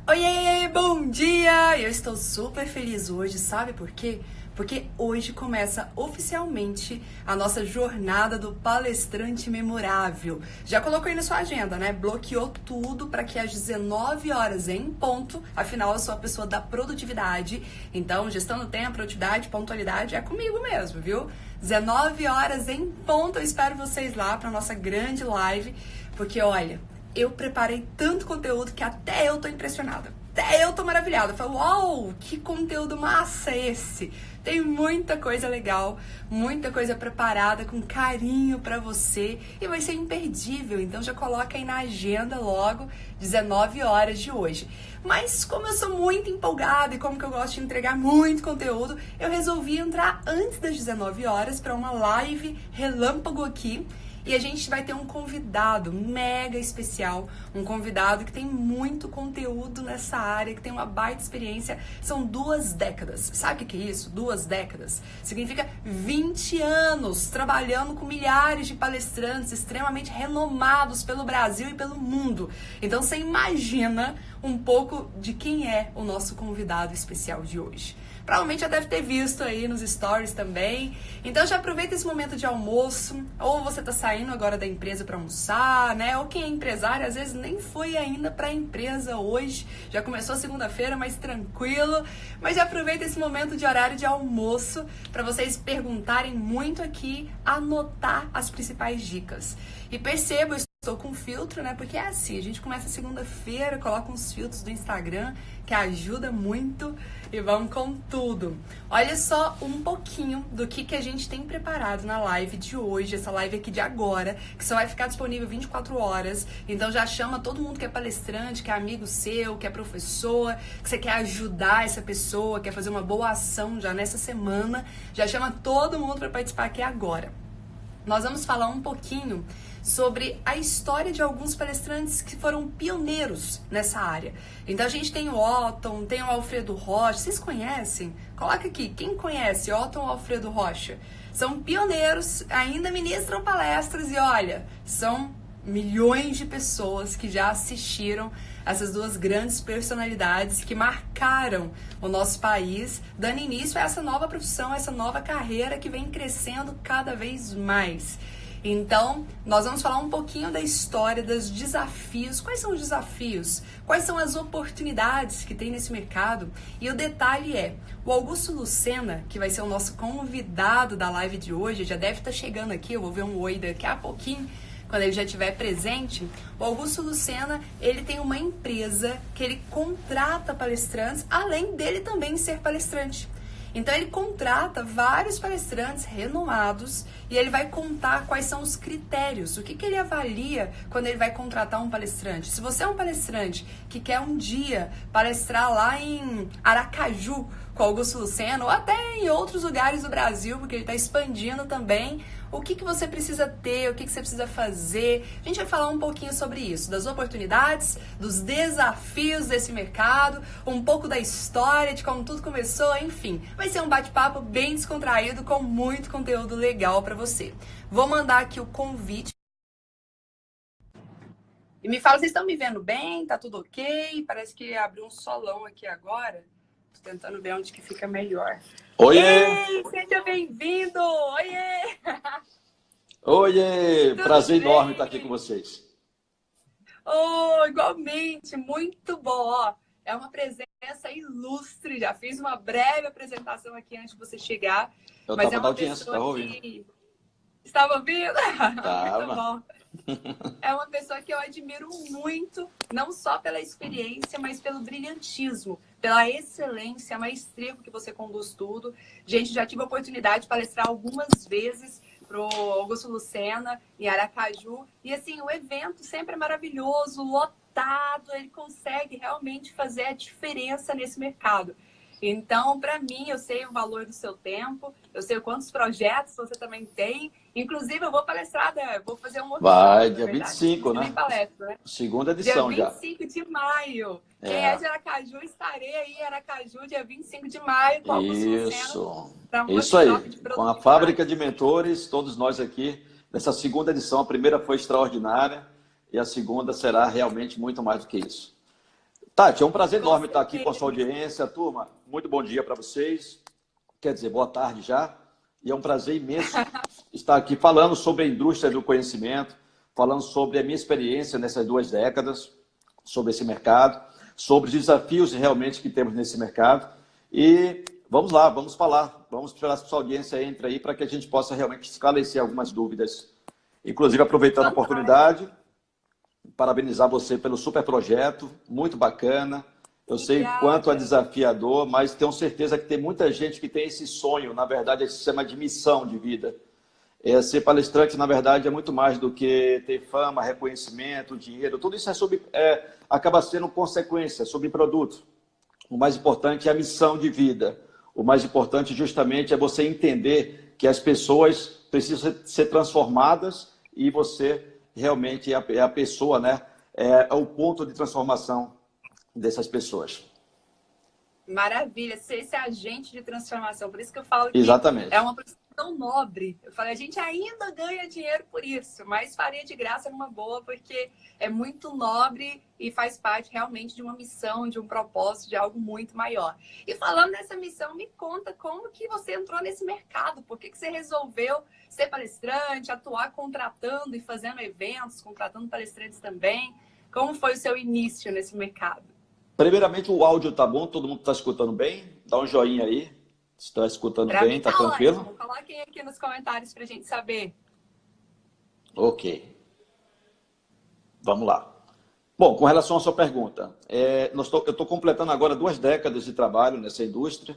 Oiê, bom dia! Eu estou super feliz hoje, sabe por quê? Porque hoje começa oficialmente a nossa jornada do palestrante memorável. Já colocou aí na sua agenda, né? Bloqueou tudo para que às 19 horas em ponto, afinal eu sou a pessoa da produtividade, então gestão do tempo, produtividade, pontualidade é comigo mesmo, viu? 19 horas em ponto, eu espero vocês lá para nossa grande live, porque olha, eu preparei tanto conteúdo que até eu tô impressionada. Até eu tô maravilhada. Eu falo, uau, que conteúdo massa é esse? Tem muita coisa legal, muita coisa preparada com carinho pra você e vai ser imperdível. Então já coloca aí na agenda logo, 19 horas de hoje. Mas como eu sou muito empolgada e como que eu gosto de entregar muito conteúdo, eu resolvi entrar antes das 19 horas para uma live relâmpago aqui. E a gente vai ter um convidado mega especial, um convidado que tem muito conteúdo nessa área, que tem uma baita experiência. São 2 décadas. Sabe o que é isso? 2 décadas. Significa 20 anos trabalhando com milhares de palestrantes extremamente renomados pelo Brasil e pelo mundo. Então você imagina um pouco de quem é o nosso convidado especial de hoje. Provavelmente já deve ter visto aí nos stories também. Então já aproveita esse momento de almoço, ou você tá saindo agora da empresa para almoçar, né? Ou quem é empresário, às vezes nem foi ainda para a empresa hoje. Já começou segunda-feira, mais tranquilo. Mas já aproveita esse momento de horário de almoço para vocês perguntarem muito aqui, anotar as principais dicas. E perceba, eu estou com filtro, né? Porque é assim, a gente começa segunda-feira, coloca uns filtros do Instagram que ajuda muito e vamos com tudo. Olha só um pouquinho do que a gente tem preparado na live de hoje, essa live aqui de agora, que só vai ficar disponível 24 horas. Então já chama todo mundo que é palestrante, que é amigo seu, que é professor, que você quer ajudar essa pessoa, quer fazer uma boa ação já nessa semana. Já chama todo mundo para participar aqui agora. Nós vamos falar um pouquinho sobre a história de alguns palestrantes que foram pioneiros nessa área. Então a gente tem o Otton, tem o Alfredo Rocha, vocês conhecem? Coloca aqui, quem conhece Otton ou Alfredo Rocha? São pioneiros, ainda ministram palestras e olha, são milhões de pessoas que já assistiram essas 2 grandes personalidades que marcaram o nosso país, dando início a essa nova profissão, essa nova carreira que vem crescendo cada vez mais. Então, nós vamos falar um pouquinho da história, dos desafios. Quais são os desafios? Quais são as oportunidades que tem nesse mercado? E o detalhe é, o Augusto Lucena, que vai ser o nosso convidado da live de hoje, já deve estar chegando aqui, eu vou ver um oi daqui a pouquinho, quando ele já estiver presente. O Augusto Lucena, ele tem uma empresa que ele contrata palestrantes, além dele também ser palestrante. Então ele contrata vários palestrantes renomados e ele vai contar quais são os critérios, o que ele avalia quando ele vai contratar um palestrante. Se você é um palestrante que quer um dia palestrar lá em Aracaju com Augusto Lucena ou até em outros lugares do Brasil, porque ele está expandindo também, o que você precisa ter, o que você precisa fazer. A gente vai falar um pouquinho sobre isso, das oportunidades, dos desafios desse mercado, um pouco da história, de como tudo começou, enfim. Vai ser um bate-papo bem descontraído com muito conteúdo legal para você. Vou mandar aqui o convite. E me fala, vocês estão me vendo bem? Tá tudo ok? Parece que abriu um solão aqui agora. Tô tentando ver onde que fica melhor. Oiê! Ei, seja bem-vindo! Oiê! Oiê! Tudo Prazer bem? enorme estar aqui com vocês. Oh, igualmente, muito bom. Ó, é uma presença ilustre. Já fiz uma breve apresentação aqui antes de você chegar. Eu Mas estava é na uma audiência, pessoa estava ouvindo. que... Estava ouvindo? Muito Tava. bom. É uma pessoa que eu admiro muito, não só pela experiência, mas pelo brilhantismo, pela excelência, a maestria com que você conduz tudo. Gente, já tive a oportunidade de palestrar algumas vezes pro Augusto Lucena em Aracaju. E assim, o evento sempre é maravilhoso, lotado, ele consegue realmente fazer a diferença nesse mercado. Então, para mim, eu sei o valor do seu tempo, eu sei quantos projetos você também tem. Inclusive, eu vou palestrar, vou fazer um workshop, Vai, na dia verdade. 25, Nem né? palestra, né? Segunda Dia edição já. 25 de maio. Quem é de Aracaju, estarei aí em Aracaju, dia 25 de maio, com Augusto Lucena, para um Isso workshop aí. de Com a produtividade. Fábrica de Mentores, todos nós aqui, nessa segunda edição. A primeira foi extraordinária e a segunda será realmente muito mais do que isso. Tati, é um prazer Com enorme estar aqui com a sua certeza. audiência. Turma, muito bom dia para vocês. Quer dizer, boa tarde já. E é um prazer imenso estar aqui falando sobre a indústria do conhecimento, falando sobre a minha experiência nessas 2 décadas, sobre esse mercado, sobre os desafios realmente que temos nesse mercado. E vamos lá, vamos falar. Vamos esperar que a sua audiência entre aí para que a gente possa realmente esclarecer algumas dúvidas. Inclusive, aproveitando a Fantástico. oportunidade, parabenizar você pelo super projeto, muito bacana. Eu sei quanto é Obrigada. desafiador, mas tenho certeza que tem muita gente que tem esse sonho, na verdade, esse chama de missão de vida. Ser palestrante, na verdade, é muito mais do que ter fama, reconhecimento, dinheiro. Tudo isso acaba sendo consequência, subproduto. O mais importante é a missão de vida. O mais importante, justamente, é você entender que as pessoas precisam ser transformadas e você realmente é a pessoa, né? É o ponto de transformação dessas pessoas. Maravilha, ser esse agente de transformação. Por isso que eu falo que é Exatamente. uma profissão tão nobre. Eu falei, a gente ainda ganha dinheiro por isso, mas faria de graça numa boa, porque é muito nobre e faz parte realmente de uma missão, de um propósito, de algo muito maior. E falando nessa missão, me conta como que você entrou nesse mercado, por que que você resolveu ser palestrante, atuar contratando e fazendo eventos, contratando palestrantes também. Como foi o seu início nesse mercado? Primeiramente, o áudio tá bom? Todo mundo está escutando bem? Dá um joinha aí. Está escutando Para bem? mim Tá tá tranquilo? ótimo. Coloquem aqui nos comentários para a gente saber. Ok. Vamos lá. Bom, com relação à sua pergunta, eu estou completando agora 2 décadas de trabalho nessa indústria.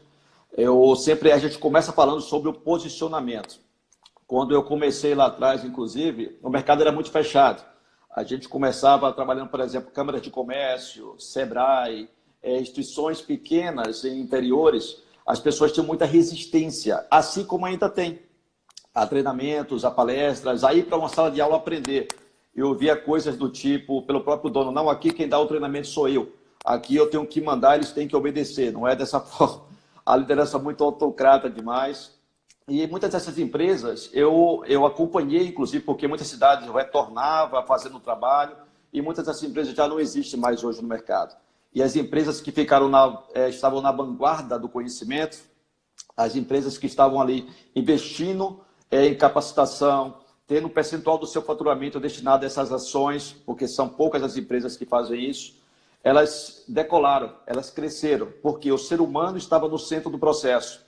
A gente começa falando sobre o posicionamento. Quando eu comecei lá atrás, inclusive, o mercado era muito fechado. A gente começava trabalhando, por exemplo, câmaras de comércio, Sebrae, instituições pequenas em interiores. As pessoas tinham muita resistência, assim como ainda tem, a treinamentos, a palestras, a ir para uma sala de aula aprender. Eu ouvia coisas do tipo, pelo próprio dono, não, aqui quem dá o treinamento sou eu. Aqui eu tenho que mandar, eles têm que obedecer. Não é dessa forma. A liderança é muito autocrata demais. E muitas dessas empresas eu acompanhei, inclusive, porque muitas cidades eu retornava fazendo o trabalho e muitas dessas empresas já não existem mais hoje no mercado. E as empresas que estavam na vanguarda do conhecimento, as empresas que estavam ali investindo em capacitação, tendo um percentual do seu faturamento destinado a essas ações, porque são poucas as empresas que fazem isso, elas decolaram, elas cresceram, porque o ser humano estava no centro do processo.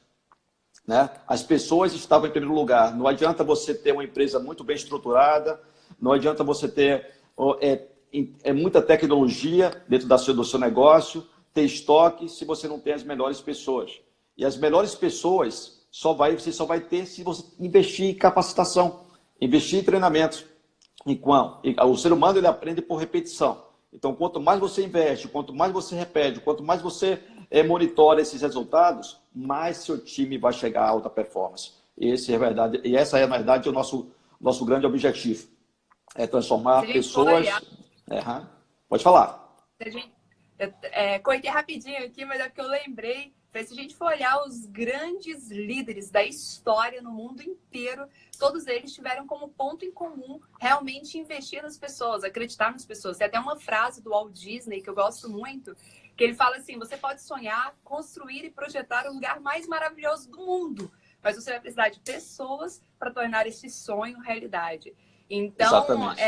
Né? As pessoas estavam em primeiro lugar. Não adianta você ter uma empresa muito bem estruturada, não adianta você ter muita tecnologia dentro do seu negócio, ter estoque, se você não tem as melhores pessoas. E as melhores pessoas você só vai ter se você investir em capacitação, investir em treinamento. O ser humano ele aprende por repetição. Então, quanto mais você investe, quanto mais você repete, quanto mais você monitora esses resultados, mais seu time vai chegar a alta performance. Essa é, na verdade, o nosso grande objetivo. É Se transformar a gente for pessoas... olhar, Pode falar. se a gente, cortei rapidinho aqui, mas é porque eu lembrei. Se a gente for olhar os grandes líderes da história no mundo inteiro, todos eles tiveram como ponto em comum realmente investir nas pessoas, acreditar nas pessoas. Tem até uma frase do Walt Disney que eu gosto muito, que ele fala assim: você pode sonhar, construir e projetar o lugar mais maravilhoso do mundo, mas você vai precisar de pessoas para tornar esse sonho realidade. Então, Exatamente.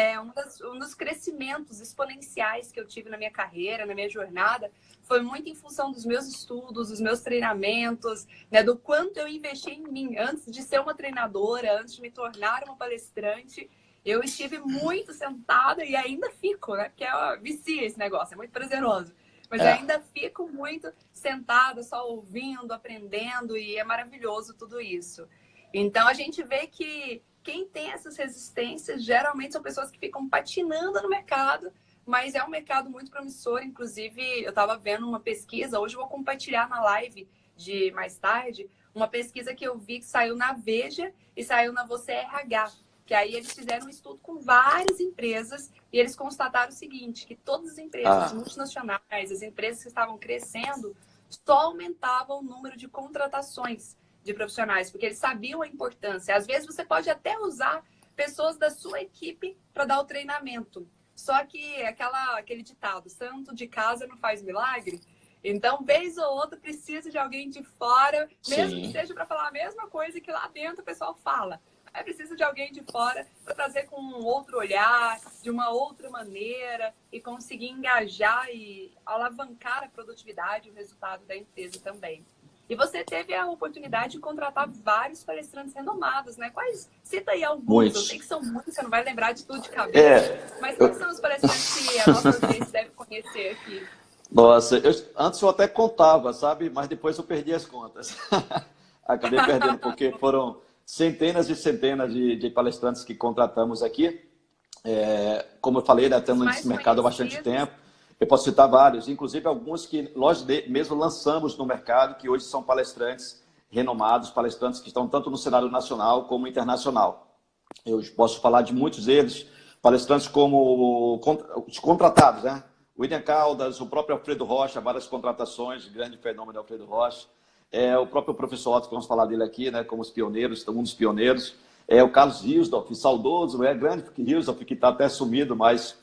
um dos crescimentos exponenciais que eu tive na minha carreira, na minha jornada, foi muito em função dos meus estudos, dos meus treinamentos, né, do quanto eu investi em mim. Antes de ser uma treinadora, antes de me tornar uma palestrante, eu estive muito sentada e ainda fico, né? Porque vicia esse negócio, é muito prazeroso. Mas eu É, ainda fico muito sentada, só ouvindo, aprendendo, e é maravilhoso tudo isso. Então, a gente vê que quem tem essas resistências geralmente são pessoas que ficam patinando no mercado, mas é um mercado muito promissor. Inclusive, eu estava vendo uma pesquisa, hoje eu vou compartilhar na live de mais tarde, uma pesquisa que eu vi que saiu na Veja e saiu na Você RH, que aí eles fizeram um estudo com várias empresas e eles constataram o seguinte, que todas as empresas ah, multinacionais, as empresas que estavam crescendo, só aumentavam o número de contratações de profissionais, porque eles sabiam a importância. Às vezes você pode até usar pessoas da sua equipe para dar o treinamento. Só que aquele ditado, santo de casa não faz milagre. Então, vez ou outra, precisa de alguém de fora, mesmo que Sim. seja para falar a mesma coisa que lá dentro o pessoal fala. É preciso de alguém de fora para trazer com um outro olhar, de uma outra maneira e conseguir engajar e alavancar a produtividade e o resultado da empresa também. E você teve a oportunidade de contratar vários palestrantes renomados, né? Cita aí alguns, eu sei Muitos. que são muitos, você não vai lembrar de tudo de cabeça, É, mas quais são os palestrantes que a nossa audiência deve conhecer aqui? nossa, antes eu até contava, sabe? Mas depois eu perdi as contas. Acabei perdendo, porque foram centenas e centenas de palestrantes que contratamos aqui. Como eu falei, né, Os estamos nesse mais mercado há bastante conhecidos. tempo. Eu posso citar vários, inclusive alguns que nós mesmo lançamos no mercado, que hoje são palestrantes renomados, palestrantes que estão tanto no cenário nacional como internacional. Eu posso falar de muitos deles, palestrantes como os contratados, né? William Caldas, o próprio Alfredo Rocha, várias contratações, grande fenômeno Alfredo Rocha. O próprio professor Otto, que vamos falar dele aqui, né? Como os pioneiros, um dos pioneiros. O Carlos Riosdorf, saudoso, grande Riosdorf, que está até sumido, mas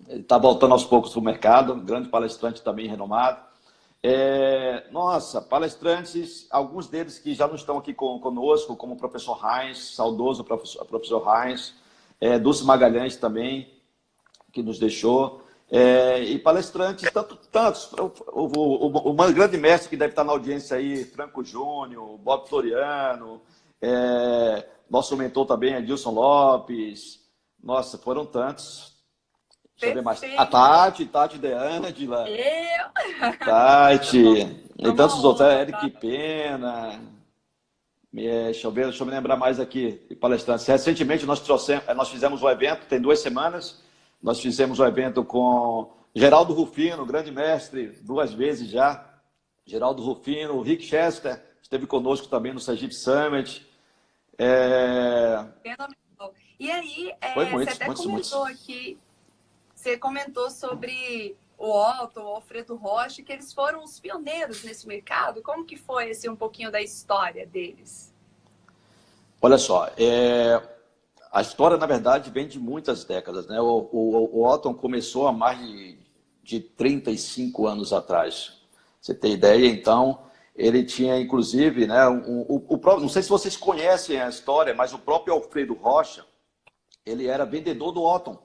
está voltando aos poucos para o mercado, um grande palestrante também renomado. Nossa, palestrantes, alguns deles que já não estão aqui conosco, como o professor Heinz, saudoso professor Heinz, Dulce Magalhães também, que nos deixou, e palestrantes, tantos, o grande mestre que deve estar na audiência aí, Franco Júnior, Bob Floriano, nosso mentor também, Edilson Lopes, nossa, foram tantos. Deixa eu ver mais. A Perfeito. Tati De Angela, Muito Tati, bom. É e uma tantos outros, honra, Eric tá? Pena, deixa eu me lembrar mais aqui, palestrantes. Recentemente nós fizemos um evento, tem 2 semanas, nós fizemos um evento com Geraldo Rufino, grande mestre, 2 vezes já. Geraldo Rufino, o Rick Chester, esteve conosco também no Sergipe Summit. Fenomenal. E aí, Foi você muitos, até muitos, comentou muitos. aqui, você comentou sobre o Otto, o Alfredo Rocha, que eles foram os pioneiros nesse mercado. Como que foi um pouquinho da história deles? Olha só, a história, na verdade, vem de muitas décadas, né? O Otton começou há mais de 35 anos atrás. Você tem ideia? Então, ele tinha, inclusive, né, não sei se vocês conhecem a história, mas o próprio Alfredo Rocha, ele era vendedor do Otton.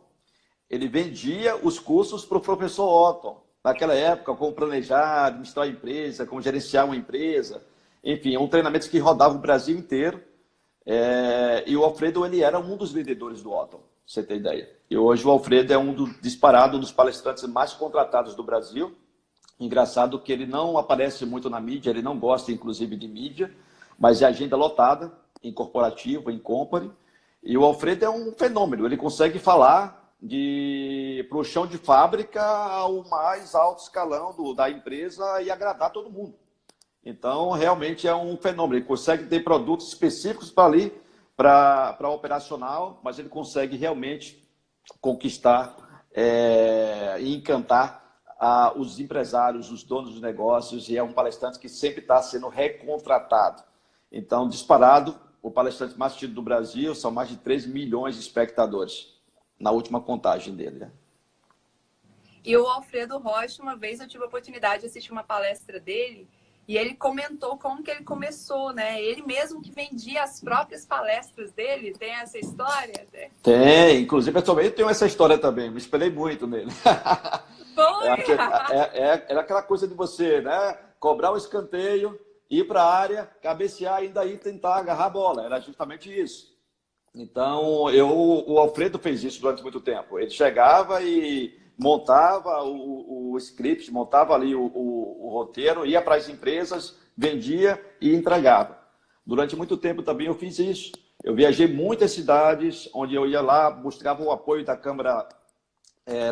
Ele vendia os cursos para o professor Otton. Naquela época, como planejar, administrar a empresa, como gerenciar uma empresa. Enfim, um treinamento que rodava o Brasil inteiro. E o Alfredo, ele era um dos vendedores do Otton, pra você ter ideia. E hoje o Alfredo é disparado um dos palestrantes mais contratados do Brasil. Engraçado que ele não aparece muito na mídia, ele não gosta, inclusive, de mídia, mas é agenda lotada, em corporativo, em company. E o Alfredo é um fenômeno, ele consegue falar para o chão de fábrica ao mais alto escalão da empresa e agradar todo mundo. Então, realmente é um fenômeno. Ele consegue ter produtos específicos para ali, para operacional, mas ele consegue realmente conquistar e encantar os empresários, os donos dos negócios, e é um palestrante que sempre está sendo recontratado. Então, disparado, o palestrante mais assistido do Brasil, são mais de 3 milhões de espectadores, na última contagem dele. Né? E o Alfredo Rocha, uma vez eu tive a oportunidade de assistir uma palestra dele, e ele comentou como que ele começou, né? Ele mesmo que vendia as próprias palestras dele. Tem essa história? Tem, inclusive eu também tenho essa história também, me espelhei muito nele. Foi! Era aquela coisa de você, né? Cobrar o escanteio, ir para a área, cabecear e ainda ir tentar agarrar a bola. Era justamente isso. Então, o Alfredo fez isso durante muito tempo. Ele chegava e montava o script, montava ali o roteiro, ia para as empresas, vendia e entregava. Durante muito tempo também eu fiz isso. Eu viajei muitas cidades, onde eu ia lá, buscava o apoio da Câmara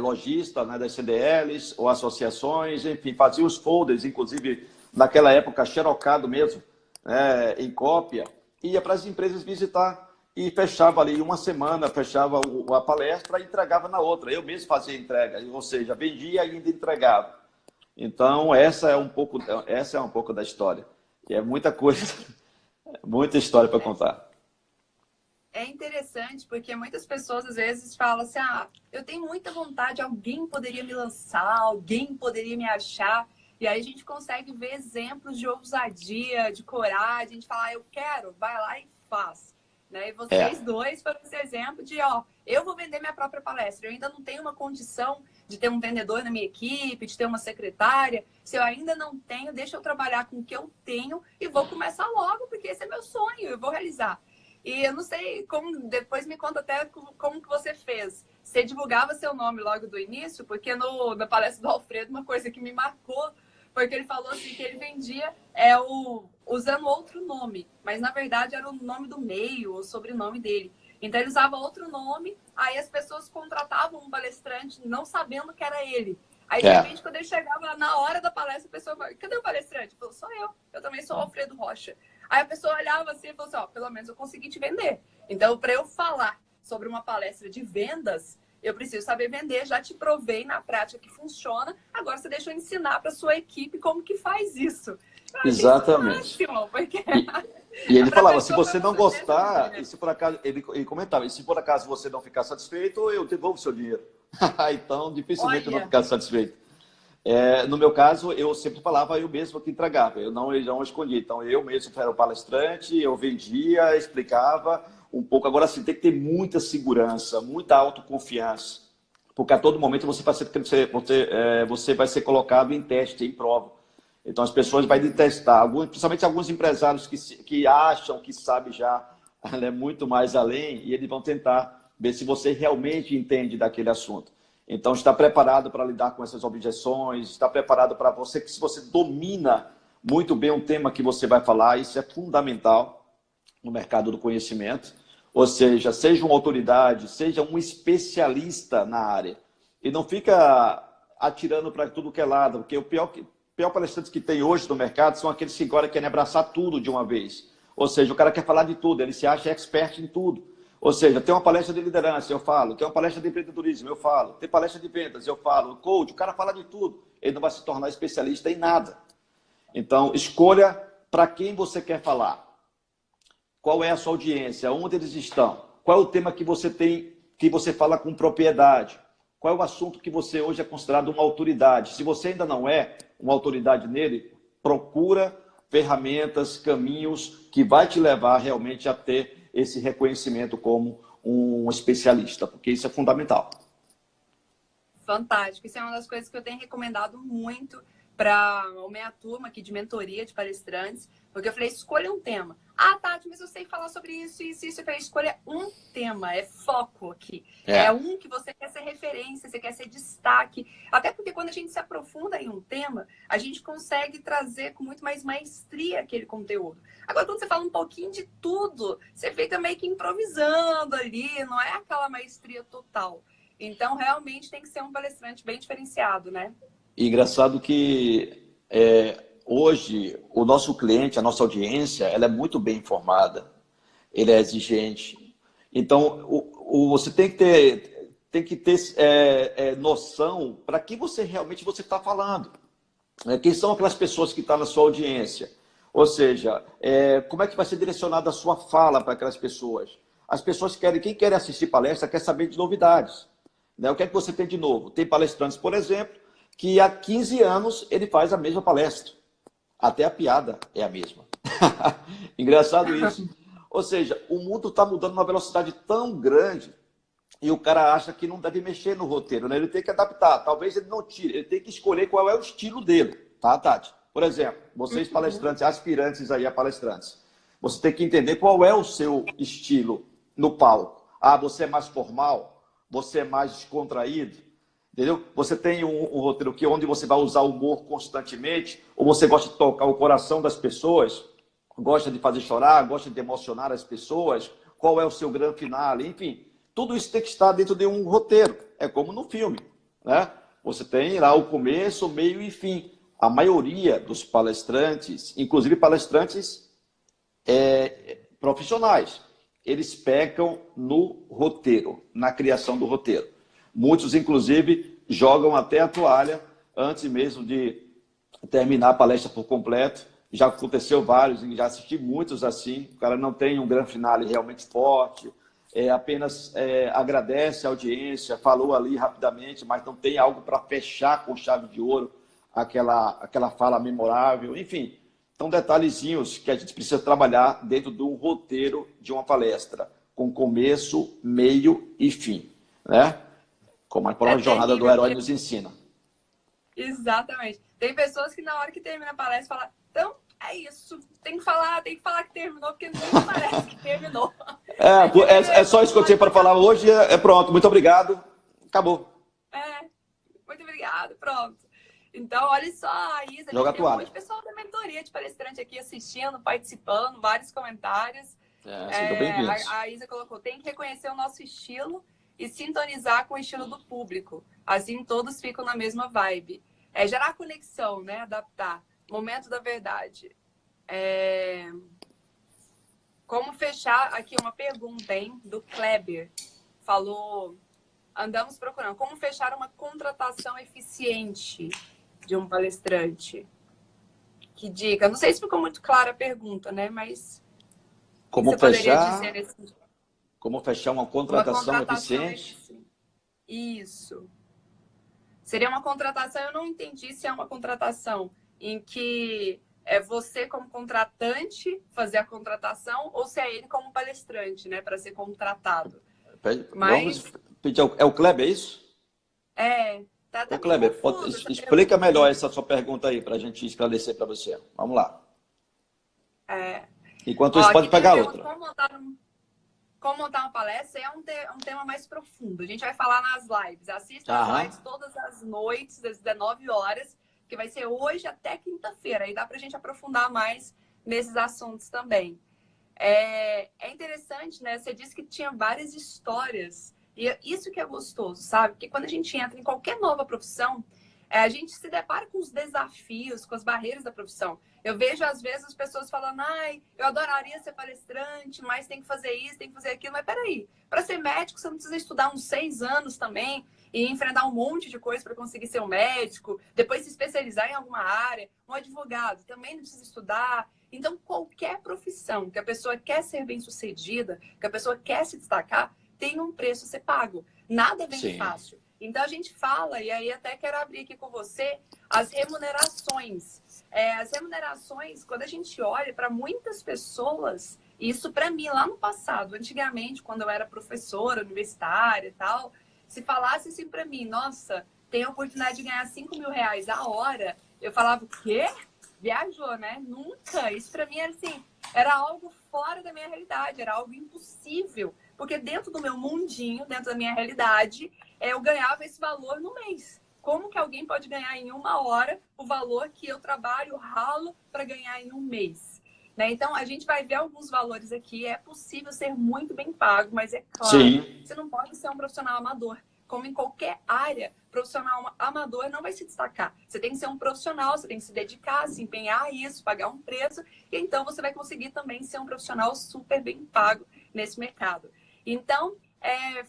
lojista, né, das CDLs ou associações, enfim, fazia os folders, inclusive naquela época xerocado mesmo, em cópia, ia para as empresas visitar e fechava ali uma semana, fechava a palestra e entregava na outra. Eu mesmo fazia entrega, ou seja, vendia e ainda entregava. Então, essa é um pouco da história. E é muita coisa, muita história para contar. É interessante porque muitas pessoas às vezes falam assim, ah, eu tenho muita vontade, alguém poderia me lançar, alguém poderia me achar. E aí a gente consegue ver exemplos de ousadia, de coragem, de falar, eu quero, vai lá e faz. Né? E vocês É, dois foram esse exemplo de, ó, eu vou vender minha própria palestra. Eu ainda não tenho uma condição de ter um vendedor na minha equipe, de ter uma secretária. Se eu ainda não tenho, deixa eu trabalhar com o que eu tenho e vou começar logo, porque esse é meu sonho, eu vou realizar. E eu não sei como, depois me conta até como que você fez. Você divulgava seu nome logo do início, porque na palestra do Alfredo, uma coisa que me marcou, porque ele falou assim que ele vendia usando outro nome, mas na verdade era o nome do meio, o sobrenome dele. Então ele usava outro nome, aí as pessoas contratavam um palestrante não sabendo que era ele. Aí, de é, repente, quando ele chegava na hora da palestra, a pessoa falava, cadê o palestrante? Ele falou, sou eu. Eu também sou o Alfredo Rocha. Aí a pessoa olhava assim e falou assim, ó, pelo menos eu consegui te vender. Então, para eu falar sobre uma palestra de vendas, eu preciso saber vender. Já te provei na prática que funciona. Agora você deixa eu ensinar para sua equipe como que faz isso. Eu achei isso o exatamente. máximo, porque E ele para a falava, se pessoa foi você não muito gostar, e verdadeira. se por acaso, ele comentava, e se por acaso você não ficar satisfeito, eu devolvo o seu dinheiro. Então, dificilmente eu não Olha, ficar satisfeito. No meu caso, eu sempre falava eu mesmo que entregava, eu não escolhi. Então, eu mesmo era o palestrante, eu vendia, explicava um pouco. Agora, sim, tem que ter muita segurança, muita autoconfiança, porque a todo momento você vai ser colocado em teste, em prova. Então, as pessoas vão testar, principalmente alguns empresários que acham que sabe já, né, muito mais além, e eles vão tentar ver se você realmente entende daquele assunto. Então, está preparado para lidar com essas objeções, está preparado para você, que se você domina muito bem um tema que você vai falar, isso é fundamental no mercado do conhecimento. Ou seja uma autoridade, seja um especialista na área. E não fica atirando para tudo que é lado, porque o pior palestrante que tem hoje no mercado são aqueles que agora querem abraçar tudo de uma vez. Ou seja, o cara quer falar de tudo, ele se acha expert em tudo. Ou seja, tem uma palestra de liderança, eu falo. Tem uma palestra de empreendedorismo, eu falo. Tem palestra de vendas, eu falo. Coach, o cara fala de tudo. Ele não vai se tornar especialista em nada. Então, escolha para quem você quer falar. Qual é a sua audiência? Onde eles estão? Qual é o tema que você tem, que você fala com propriedade? Qual é o assunto que você hoje é considerado uma autoridade? Se você ainda não é uma autoridade nele, procura ferramentas, caminhos que vai te levar realmente a ter esse reconhecimento como um especialista, porque isso é fundamental. fantástico. Isso é uma das coisas que eu tenho recomendado muito para a minha turma aqui de mentoria de palestrantes, porque eu falei, escolha um tema. Ah, Tati, mas eu sei falar sobre isso, isso, isso. Eu falei, escolha um tema, é foco aqui. É É, um que você quer ser referência, você quer ser destaque. Até porque quando a gente se aprofunda em um tema, a gente consegue trazer com muito mais maestria aquele conteúdo. Agora, quando você fala um pouquinho de tudo, você fica meio que improvisando ali, não é aquela maestria total. Então, realmente tem que ser um palestrante bem diferenciado, né? e engraçado que hoje o nosso cliente, a nossa audiência, ela é muito bem informada, ele é exigente. Então, você tem que ter noção para que você realmente você está falando. Quem são aquelas pessoas que estão na sua audiência? Ou seja, como é que vai ser direcionada a sua fala para aquelas pessoas? As pessoas quem quer assistir palestra quer saber de novidades. Né? O que é que você tem de novo? Tem palestrantes, por exemplo, que há 15 anos ele faz a mesma palestra. Até a piada é a mesma. Engraçado isso. Ou seja, o mundo está mudando numa velocidade tão grande e o cara acha que não deve mexer no roteiro, né? Ele tem que adaptar. Talvez ele não tire, ele tem que escolher qual é o estilo dele, tá, Tati? Por exemplo, vocês palestrantes, aspirantes aí a palestrantes, você tem que entender qual é o seu estilo no palco. Ah, você é mais formal? Você é mais descontraído? Entendeu? Você tem um roteiro onde você vai usar o humor constantemente, ou você gosta de tocar o coração das pessoas, gosta de fazer chorar, gosta de emocionar as pessoas, qual é o seu grande finale, enfim. Tudo isso tem que estar dentro de um roteiro. É como no filme, né? Você tem lá o começo, o meio e fim. A maioria dos palestrantes, inclusive palestrantes profissionais, eles pecam no roteiro, na criação do roteiro. Muitos, inclusive, jogam até a toalha antes mesmo de terminar a palestra por completo. Já aconteceu vários, já assisti muitos assim. O cara não tem um grande finale realmente forte, apenas agradece a audiência, falou ali rapidamente, mas não tem algo para fechar com chave de ouro aquela fala memorável, enfim. São detalhezinhos que a gente precisa trabalhar dentro do roteiro de uma palestra, com começo, meio e fim, né? Como a própria jornada do herói nos ensina. Exatamente. Tem pessoas que na hora que termina a palestra falam, então é isso, tem que falar que terminou, porque nem parece que terminou. É só isso que eu tinha para falar hoje, pronto, muito obrigado, acabou. Muito obrigado, pronto. Então, olha só, a Isa, a gente tem um monte de pessoal da mentoria de palestrante aqui assistindo, participando, vários comentários. Sejam bem-vindos. A Isa colocou, tem que reconhecer o nosso estilo e sintonizar com o estilo do público. Assim, todos ficam na mesma vibe. Gerar conexão, né? Adaptar. Momento da verdade. Como fechar... Aqui uma pergunta, hein? Do Kleber. Falou... Andamos procurando. Como fechar uma contratação eficiente de um palestrante? Que dica? Não sei se ficou muito clara a pergunta, né? Mas... Como fechar uma contratação eficiente? Isso. Seria uma contratação, eu não entendi se é uma contratação em que é você como contratante fazer a contratação ou se é ele como palestrante, né, para ser contratado. Vamos pedir, é o Kleber, é isso? Tá o Kleber, explica melhor essa sua pergunta aí para a gente esclarecer para você. Vamos lá. Enquanto isso, pode pegar outra. Como montar uma palestra é um tema mais profundo. A gente vai falar nas lives. Assista as lives todas as noites, às 19 horas, que vai ser hoje até quinta-feira. Aí dá pra gente aprofundar mais nesses assuntos também. É interessante, né? Você disse que tinha várias histórias. E isso que é gostoso, sabe? Porque quando a gente entra em qualquer nova profissão, a gente se depara com os desafios, com as barreiras da profissão. Eu vejo, às vezes, as pessoas falando, eu adoraria ser palestrante, mas tem que fazer isso, tem que fazer aquilo. Mas peraí, para ser médico, você não precisa estudar uns 6 anos também e enfrentar um monte de coisa para conseguir ser um médico, depois se especializar em alguma área. Um advogado também não precisa estudar. Então, qualquer profissão que a pessoa quer ser bem-sucedida, que a pessoa quer se destacar, tem um preço a ser pago. Nada vem fácil. Então, a gente fala, e aí até quero abrir aqui com você, as remunerações. As remunerações, quando a gente olha para muitas pessoas, isso para mim lá no passado, antigamente, quando eu era professora universitária e tal, se falasse assim para mim, nossa, tem a oportunidade de ganhar 5 mil reais a hora, eu falava, o quê? Viajou, né? Nunca. Isso para mim era assim, era algo fora da minha realidade, era algo impossível. Porque dentro do meu mundinho, dentro da minha realidade, eu ganhava esse valor no mês. Como que alguém pode ganhar em 1 hora o valor que eu trabalho, ralo, para ganhar em 1 mês? Né? Então, a gente vai ver alguns valores aqui. É possível ser muito bem pago, mas é claro, você não pode ser um profissional amador. Como em qualquer área, profissional amador não vai se destacar. Você tem que ser um profissional, você tem que se dedicar, se empenhar a isso, pagar um preço, e então você vai conseguir também ser um profissional super bem pago nesse mercado. Então,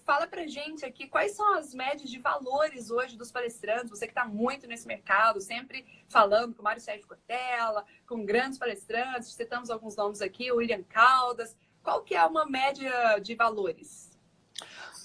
fala pra gente aqui quais são as médias de valores hoje dos palestrantes, você que está muito nesse mercado, sempre falando com o Mário Sérgio Cortella, com grandes palestrantes, citamos alguns nomes aqui, o William Caldas. Qual que é uma média de valores?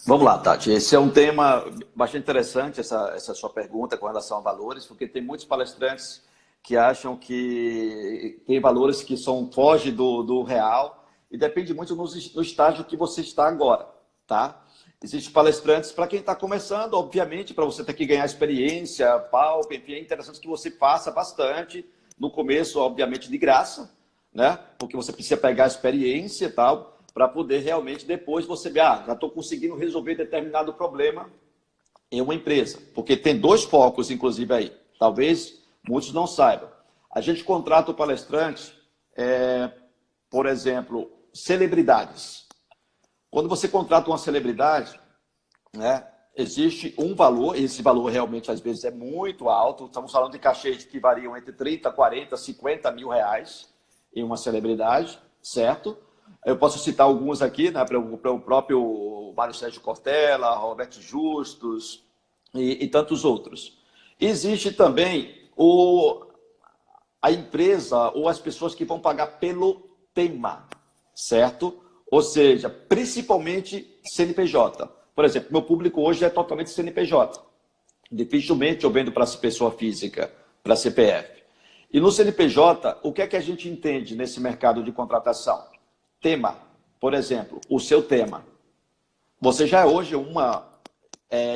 Vamos lá, Tati. Esse é um tema bastante interessante, essa sua pergunta com relação a valores, porque tem muitos palestrantes que acham que tem valores que fogem do real e depende muito no estágio que você está agora, tá? Existem palestrantes para quem está começando, obviamente, para você ter que ganhar experiência, palco, enfim, é interessante que você faça bastante no começo, obviamente, de graça, né? Porque você precisa pegar a experiência e tal, para poder realmente depois você ver, já estou conseguindo resolver determinado problema em uma empresa. Porque tem 2 focos, inclusive, aí. Talvez muitos não saibam. A gente contrata o palestrante, por exemplo, celebridades. Quando você contrata uma celebridade, né, existe um valor, e esse valor realmente às vezes é muito alto. Estamos falando de cachês que variam entre 30, 40, 50 mil reais em uma celebridade, certo? Eu posso citar alguns aqui, né, para o próprio Mário Sérgio Cortella, Roberto Justus e tantos outros. Existe também a empresa ou as pessoas que vão pagar pelo tema, certo? Ou seja, principalmente CNPJ. Por exemplo, meu público hoje é totalmente CNPJ. Dificilmente eu vendo para pessoa física, para CPF. E no CNPJ, o que é que a gente entende nesse mercado de contratação? Tema. Por exemplo, o seu tema. Você já é hoje uma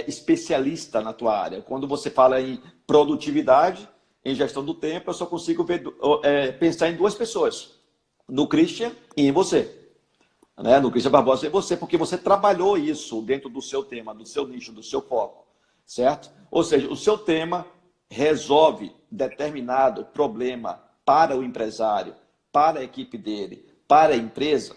especialista na tua área. Quando você fala em produtividade, em gestão do tempo, eu só consigo pensar em duas pessoas. No Christian e em você. Né? No Christian Barbosa e você, porque você trabalhou isso dentro do seu tema, do seu nicho, do seu foco. Certo? Ou seja, o seu tema resolve determinado problema para o empresário, para a equipe dele, para a empresa.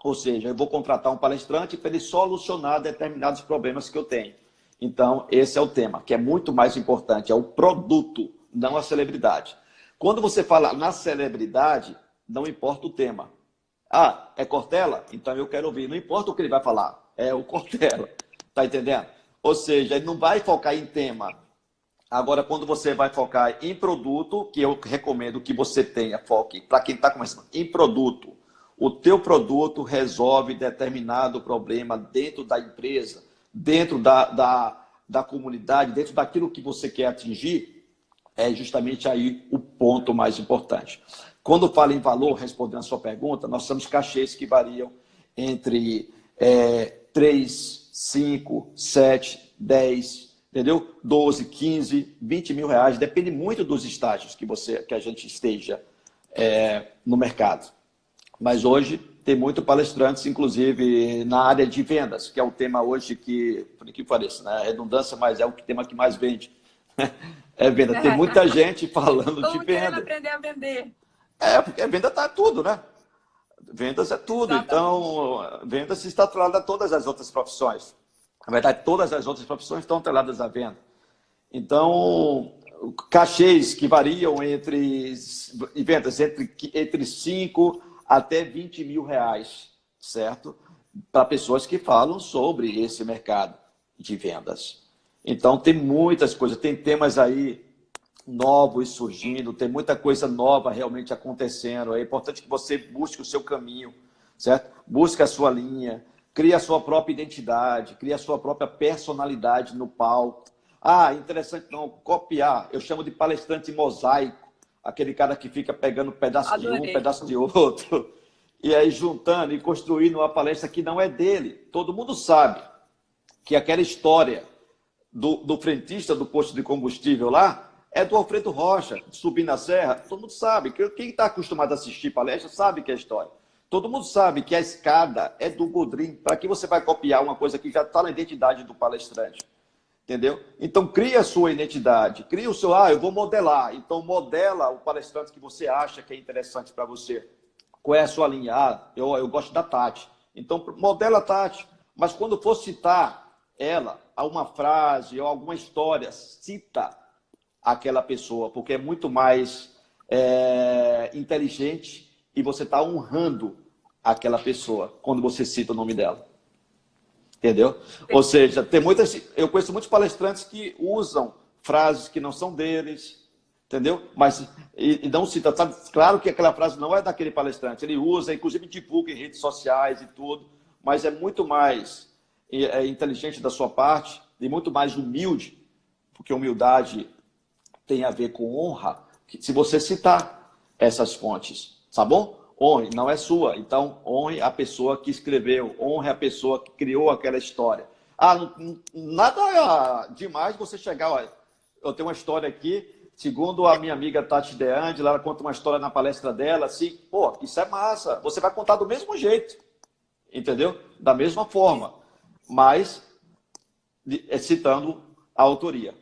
Ou seja, eu vou contratar um palestrante para ele solucionar determinados problemas que eu tenho. Então, esse é o tema, que é muito mais importante, é o produto, não a celebridade. Quando você fala na celebridade, não importa o tema. Ah, é Cortella? Então eu quero ouvir. Não importa o que ele vai falar, é o Cortella. Tá entendendo? Ou seja, ele não vai focar em tema. Agora, quando você vai focar em produto, que eu recomendo que você tenha, foque, para quem está começando, em produto. O teu produto resolve determinado problema dentro da empresa, dentro da comunidade, dentro daquilo que você quer atingir, é justamente aí o ponto mais importante. Quando fala em valor, respondendo a sua pergunta, nós temos cachês que variam entre 3, 5, 7, 10, entendeu? 12, 15, 20 mil reais, depende muito dos estágios que a gente esteja no mercado. Mas hoje tem muito palestrantes, inclusive na área de vendas, que é o tema hoje que, por que pareça, né? Redundância, mas é o tema que mais vende. É venda. Tem muita gente falando de Como querendo venda. aprender a vender. Porque venda está tudo, né? Vendas é tudo. Exatamente. Então, vendas está atrelada a todas as outras profissões. Na verdade, todas as outras profissões estão atreladas à venda. Então, cachês que variam entre vendas entre 5 até 20 mil reais, certo? Para pessoas que falam sobre esse mercado de vendas. Então, tem muitas coisas, tem temas aí novos surgindo, tem muita coisa nova realmente acontecendo. É importante que você busque o seu caminho, certo? Busque a sua linha, crie a sua própria identidade, crie a sua própria personalidade no palco. Ah, interessante não, copiar. Eu chamo de palestrante mosaico, aquele cara que fica pegando um pedaço de um, Adorei. pedaço de outro, e aí juntando e construindo uma palestra que não é dele. Todo mundo sabe que aquela história do frentista do posto de combustível lá é do Alfredo Rocha, subir na serra. Todo mundo sabe. Quem está acostumado a assistir palestra sabe que é a história. Todo mundo sabe que a escada é do Godrin. Para que você vai copiar uma coisa que já está na identidade do palestrante? Entendeu? Então, cria a sua identidade. Cria o seu... eu vou modelar. Então, modela o palestrante que você acha que é interessante para você. Qual é a sua linha? Eu gosto da Tati. Então, modela a Tati. Mas quando for citar ela, a uma frase ou alguma história, cita aquela pessoa, porque é muito mais inteligente e você está honrando aquela pessoa quando você cita o nome dela. Entendeu? Ou seja, eu conheço muitos palestrantes que usam frases que não são deles, entendeu? Mas e não cita, sabe? Claro que aquela frase não é daquele palestrante, ele usa, inclusive divulga em redes sociais e tudo, mas é muito mais inteligente da sua parte e muito mais humilde, porque humildade tem a ver com honra, se você citar essas fontes, tá bom? Honre, não é sua, então honre a pessoa que escreveu, honre a pessoa que criou aquela história. Nada demais você chegar, olha, eu tenho uma história aqui, segundo a minha amiga Tati De Angela, ela conta uma história na palestra dela, assim, pô, isso é massa, você vai contar do mesmo jeito, entendeu? Da mesma forma, mas citando a autoria.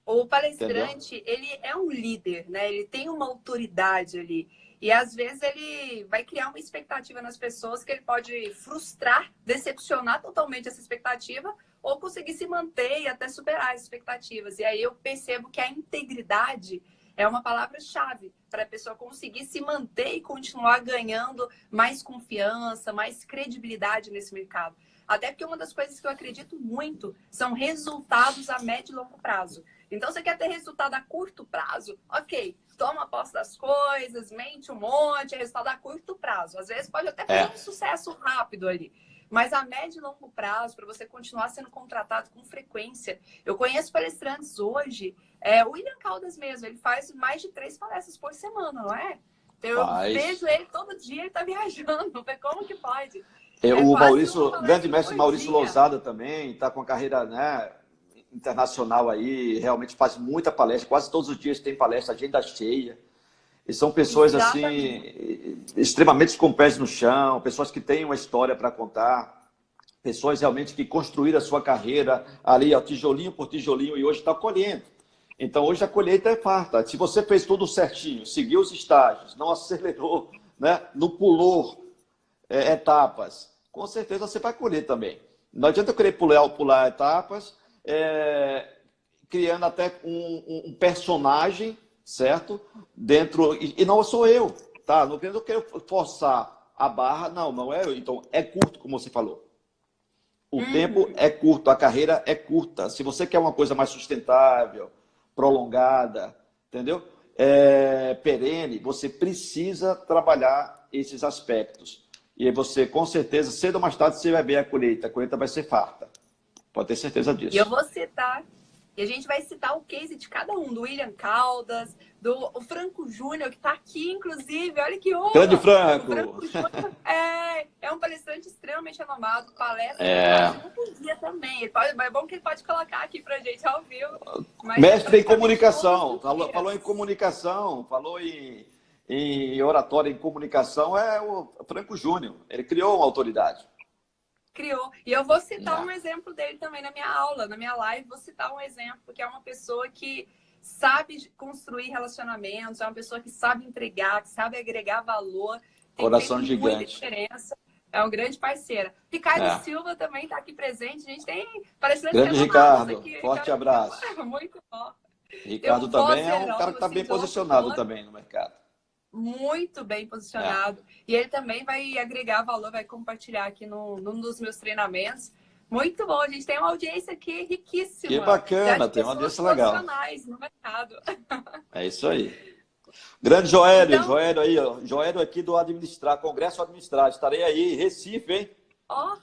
O palestrante, ele é um líder, né? Ele tem uma autoridade ali. E às vezes ele vai criar uma expectativa nas pessoas que ele pode frustrar, decepcionar totalmente essa expectativa ou conseguir se manter e até superar as expectativas. E aí eu percebo que a integridade é uma palavra-chave para a pessoa conseguir se manter e continuar ganhando mais confiança, mais credibilidade nesse mercado. Até porque uma das coisas que eu acredito muito são resultados a médio e longo prazo. Então, você quer ter resultado a curto prazo? Ok, toma posse das coisas, mente um monte, é resultado a curto prazo. Às vezes pode até ter um sucesso rápido ali. Mas a médio e longo prazo, para você continuar sendo contratado com frequência. Eu conheço palestrantes hoje, o William Caldas mesmo, ele faz mais de 3 palestras por semana, não é? Eu vejo ele todo dia, ele tá viajando. Como que pode? O Maurício, grande mestre Maurício Lousada também, está com a carreira, né, internacional aí, realmente faz muita palestra, quase todos os dias tem palestra, agenda cheia. E são pessoas, assim, extremamente com pés no chão, pessoas que têm uma história para contar, pessoas realmente que construíram a sua carreira ali, ó, tijolinho por tijolinho, e hoje está colhendo. Então, hoje a colheita é farta. Se você fez tudo certinho, seguiu os estágios, não acelerou, né, não pulou etapas, com certeza você vai colher também. Não adianta eu querer pular etapas, criando até um personagem, certo? Dentro, e não sou eu, tá? Não quero forçar a barra, não é eu. Então, é curto, como você falou. O tempo é curto, a carreira é curta. Se você quer uma coisa mais sustentável, prolongada, entendeu? Perene, você precisa trabalhar esses aspectos. E aí você, com certeza, cedo ou mais tarde, você vai ver a colheita vai ser farta. Pode ter certeza disso. E eu vou citar, e a gente vai citar o case de cada um, do William Caldas, o Franco Júnior, que está aqui, inclusive, olha que honra! Grande Franco! O Franco Júnior é um palestrante extremamente renomado, palestra todo dia também. É bom que ele pode colocar aqui pra gente ao vivo. Mestre em comunicação, falou em comunicação, falou em oratória, em comunicação, é o Franco Júnior. Ele criou uma autoridade. Criou. E eu vou citar um exemplo dele também na minha aula, na minha live, vou citar um exemplo, porque é uma pessoa que sabe construir relacionamentos, é uma pessoa que sabe entregar, que sabe agregar valor, tem coração feito muita gigante. Diferença. É um grande parceiro. Ricardo Silva também está aqui presente. A gente tem parecendo grande Ricardo, aqui. Forte abraço. Muito bom. Ricardo também é um cara que está bem posicionado também no mercado. Muito bem posicionado. E ele também vai agregar valor, vai compartilhar aqui num dos meus treinamentos. Muito bom, a gente tem uma audiência aqui riquíssima. Que bacana, tem uma audiência legal. Profissionais no mercado. É isso aí. Grande Joélio, então, Joélio aí, ó. Joélio aqui do Congresso Administrado. Estarei aí, Recife, hein? Ó.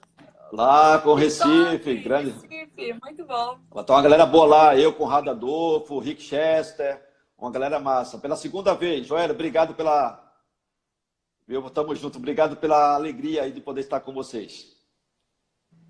Lá com Recife, grande. Recife, muito bom. Então, uma galera boa lá, eu, Conrado Adolfo, Rick Chester, uma galera massa. Pela segunda vez, Joélio, obrigado pela... Tamo junto, obrigado pela alegria aí de poder estar com vocês.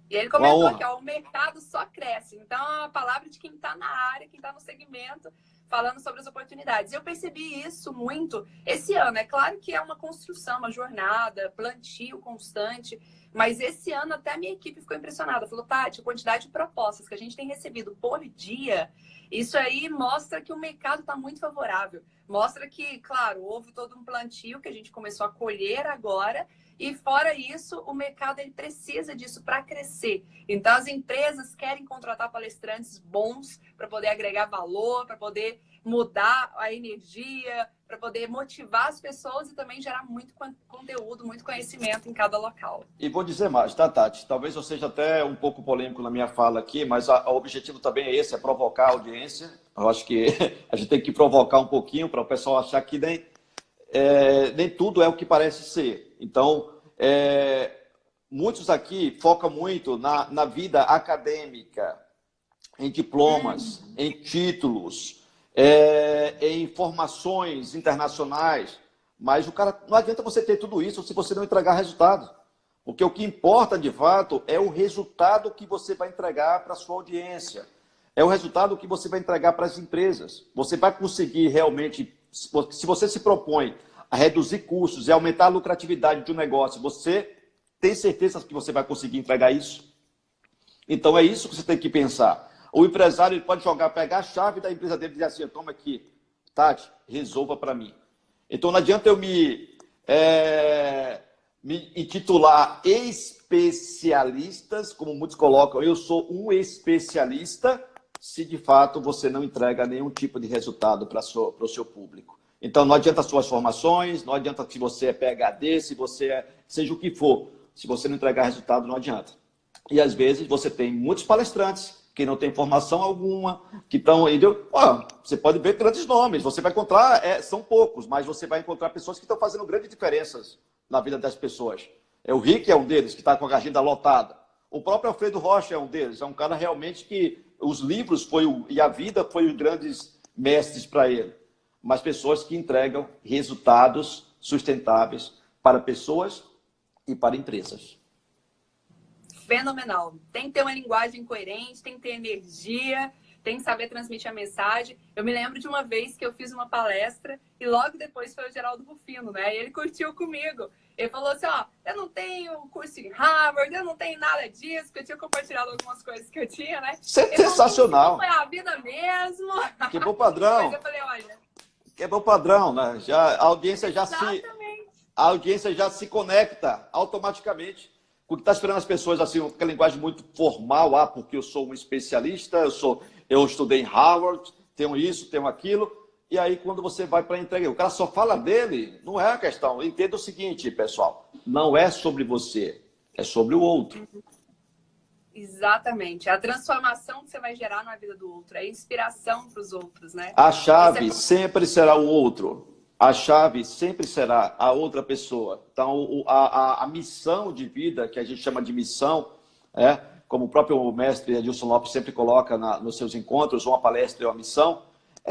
E ele comentou que o mercado só cresce. Então, a palavra de quem está na área, quem está no segmento, falando sobre as oportunidades. Eu percebi isso muito esse ano. É claro que é uma construção, uma jornada, plantio constante. Mas esse ano até a minha equipe ficou impressionada. Falou, Tati, a quantidade de propostas que a gente tem recebido por dia, isso aí mostra que o mercado está muito favorável. Mostra que, claro, houve todo um plantio que a gente começou a colher agora. E fora isso, o mercado ele precisa disso para crescer. Então, as empresas querem contratar palestrantes bons para poder agregar valor, para poder mudar a energia, para poder motivar as pessoas e também gerar muito conteúdo, muito conhecimento em cada local. E vou dizer mais, tá, Tati? Talvez eu seja até um pouco polêmico na minha fala aqui, mas o objetivo também é esse, é provocar a audiência. Eu acho que a gente tem que provocar um pouquinho para o pessoal achar que nem tudo é o que parece ser. Então, muitos aqui focam muito na vida acadêmica, em diplomas, em títulos, em formações internacionais, mas não adianta você ter tudo isso se você não entregar resultado. Porque o que importa, de fato, é o resultado que você vai entregar para a sua audiência. É o resultado que você vai entregar para as empresas. Você vai conseguir realmente, se você se propõe a reduzir custos e aumentar a lucratividade de um negócio, você tem certeza que você vai conseguir entregar isso? Então, é isso que você tem que pensar. O empresário ele pode pegar a chave da empresa dele e dizer assim, toma aqui, Tati, resolva para mim. Então, não adianta eu me intitular especialistas, como muitos colocam, eu sou um especialista, se de fato você não entrega nenhum tipo de resultado para o seu público. Então, não adianta suas formações, não adianta se você é PhD, se você seja o que for. Se você não entregar resultado, não adianta. E, às vezes, você tem muitos palestrantes que não tem formação alguma, que estão... Ó, você pode ver grandes nomes, você vai encontrar, são poucos, mas você vai encontrar pessoas que estão fazendo grandes diferenças na vida das pessoas. O Rick é um deles, que está com a agenda lotada. O próprio Alfredo Rocha é um deles, é um cara realmente que os livros e a vida foi os grandes mestres para ele. Mas pessoas que entregam resultados sustentáveis para pessoas e para empresas. Fenomenal. Tem que ter uma linguagem coerente, tem que ter energia, tem que saber transmitir a mensagem. Eu me lembro de uma vez que eu fiz uma palestra e logo depois foi o Geraldo Rufino, né? E ele curtiu comigo. Ele falou assim, ó, eu não tenho curso em Harvard, eu não tenho nada disso, porque eu tinha compartilhado algumas coisas que eu tinha, né? Sensacional. Falou, foi a vida mesmo. Quebrou o padrão. Mas eu falei, olha... Quebrou o padrão, né? A audiência já se conecta automaticamente. Porque está esperando as pessoas assim, com aquela linguagem muito formal, porque eu sou um especialista, eu estudei em Harvard, tenho isso, tenho aquilo. E aí, quando você vai para a entrega, o cara só fala dele, não é a questão. Entenda o seguinte, pessoal, não é sobre você, é sobre o outro. Exatamente. A transformação que você vai gerar na vida do outro, é inspiração para os outros, né? A chave sempre será o outro. A chave sempre será a outra pessoa. Então, a missão de vida, que a gente chama de missão, como o próprio mestre Adilson Lopes sempre coloca nos seus encontros, uma palestra e uma missão,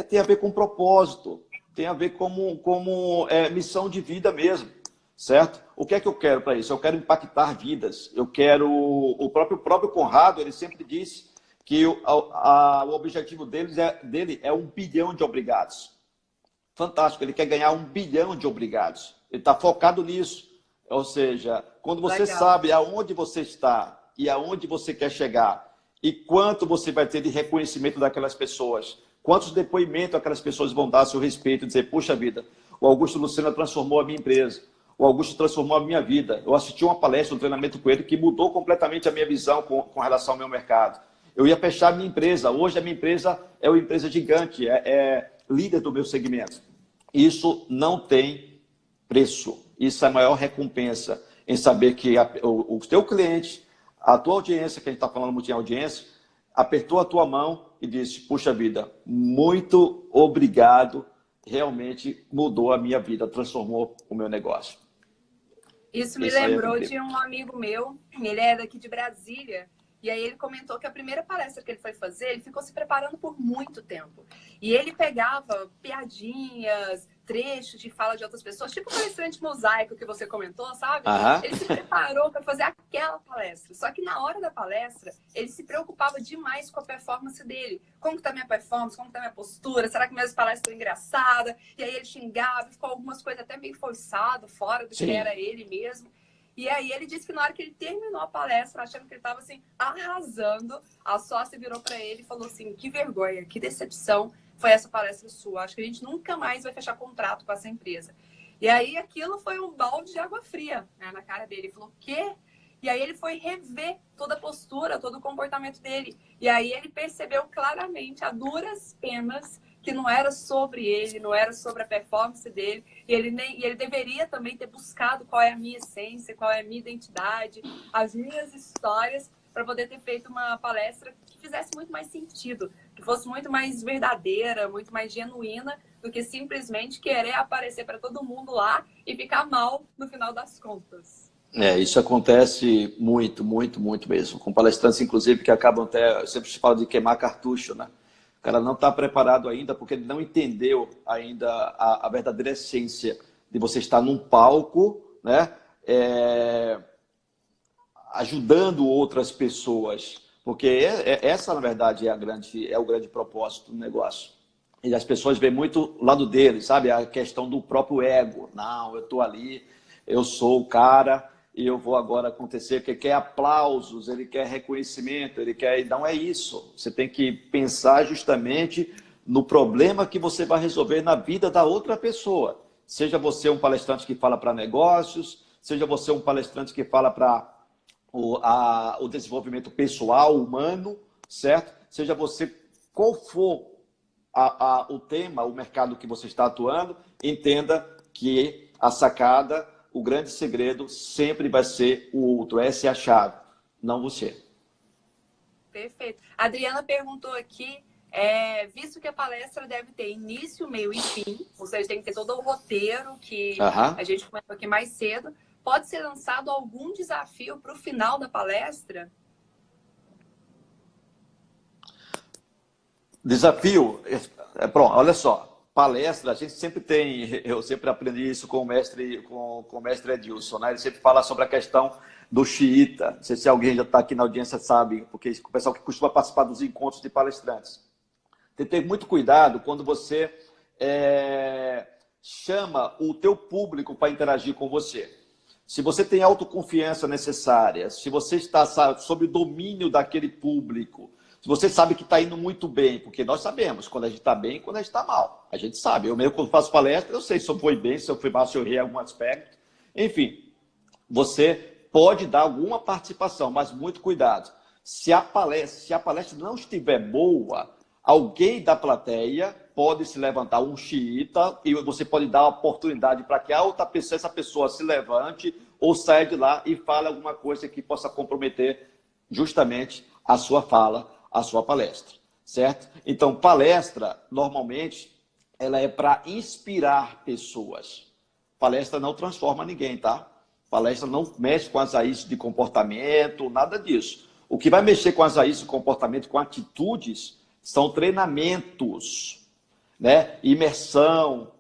tem a ver com propósito, tem a ver com missão de vida mesmo, certo? O que é que eu quero para isso? Eu quero impactar vidas. Eu quero... O próprio Conrado, ele sempre disse que o objetivo dele é 1 bilhão de obrigados. Fantástico, ele quer ganhar 1 bilhão de obrigados. Ele está focado nisso. Ou seja, quando você sabe aonde você está e aonde você quer chegar e quanto você vai ter de reconhecimento daquelas pessoas, quantos depoimentos aquelas pessoas vão dar a seu respeito e dizer, puxa vida, o Augusto Lucena transformou a minha empresa, o Augusto transformou a minha vida. Eu assisti uma palestra, um treinamento com ele que mudou completamente a minha visão com relação ao meu mercado. Eu ia fechar a minha empresa. Hoje a minha empresa é uma empresa gigante, é líder do meu segmento. Isso não tem preço. Isso é a maior recompensa em saber que o teu cliente, a tua audiência, que a gente está falando muito em audiência, apertou a tua mão e disse, puxa vida, muito obrigado, realmente mudou a minha vida, transformou o meu negócio. Isso me lembrou de um amigo meu, ele é daqui de Brasília, e aí ele comentou que a primeira palestra que ele foi fazer, ele ficou se preparando por muito tempo. E ele pegava piadinhas, trechos de fala de outras pessoas, tipo o palestrante mosaico que você comentou, sabe? Ele se preparou para fazer aquela palestra. Só que na hora da palestra, ele se preocupava demais com a performance dele. Como que tá minha performance? Como que tá minha postura? Será que minhas palestras estão engraçadas? E aí ele xingava, ficou algumas coisas até meio forçado, fora do que era ele mesmo. E aí ele disse que na hora que ele terminou a palestra, achando que ele estava assim, arrasando, a sócia virou para ele e falou assim, que vergonha, que decepção foi essa palestra sua. Acho que a gente nunca mais vai fechar contrato com essa empresa. E aí aquilo foi um balde de água fria, né, na cara dele. Ele falou, o quê? E aí ele foi rever toda a postura, todo o comportamento dele. E aí ele percebeu claramente, a duras penas, que não era sobre ele, não era sobre a performance dele, e ele deveria também ter buscado qual é a minha essência, qual é a minha identidade, as minhas histórias, para poder ter feito uma palestra que fizesse muito mais sentido, que fosse muito mais verdadeira, muito mais genuína, do que simplesmente querer aparecer para todo mundo lá e ficar mal no final das contas. Isso acontece muito, muito, muito mesmo, com palestrantes, inclusive, que acabam até, eu sempre se fala de queimar cartucho, né? O cara não está preparado ainda porque ele não entendeu ainda a verdadeira essência de você estar num palco, né? Ajudando outras pessoas. Porque essa, na verdade, é o grande propósito do negócio. E as pessoas veem muito o lado deles, sabe? A questão do próprio ego. Não, eu estou ali, eu sou o cara e eu vou agora acontecer, porque quer aplausos, ele quer reconhecimento, ele quer... Não é isso. Você tem que pensar justamente no problema que você vai resolver na vida da outra pessoa. Seja você um palestrante que fala para negócios, seja você um palestrante que fala para o desenvolvimento pessoal, humano, certo? Seja você, qual for o tema, o mercado que você está atuando, entenda que a sacada... O grande segredo sempre vai ser o outro. Essa é a chave, não você. Perfeito. A Adriana perguntou aqui, visto que a palestra deve ter início, meio e fim, ou seja, tem que ter todo o roteiro que a gente comentou aqui mais cedo, pode ser lançado algum desafio para o final da palestra? Desafio, pronto, olha só, palestra, a gente sempre tem, eu sempre aprendi isso com o mestre Edilson, né? Ele sempre fala sobre a questão do xiita. Não sei se alguém já está aqui na audiência sabe, porque o pessoal que costuma participar dos encontros de palestrantes. Tem que ter muito cuidado quando você chama o teu público para interagir com você. Se você tem a autoconfiança necessária, se você está sob o domínio daquele público, se você sabe que está indo muito bem, porque nós sabemos quando a gente está bem e quando a gente está mal. A gente sabe. Eu mesmo, quando faço palestra, eu sei se eu fui bem, se eu fui mal, se eu errei em algum aspecto. Enfim, você pode dar alguma participação, mas muito cuidado. Se a palestra não estiver boa, alguém da plateia pode se levantar, um xiita, e você pode dar a oportunidade para que a outra pessoa, essa pessoa se levante ou saia de lá e fale alguma coisa que possa comprometer justamente a sua fala, a sua palestra, certo? Então, palestra, normalmente, ela é para inspirar pessoas. Palestra não transforma ninguém, tá? Palestra não mexe com as raízes de comportamento, nada disso. O que vai mexer com as raízes de comportamento, com atitudes, são treinamentos, né? Imersão,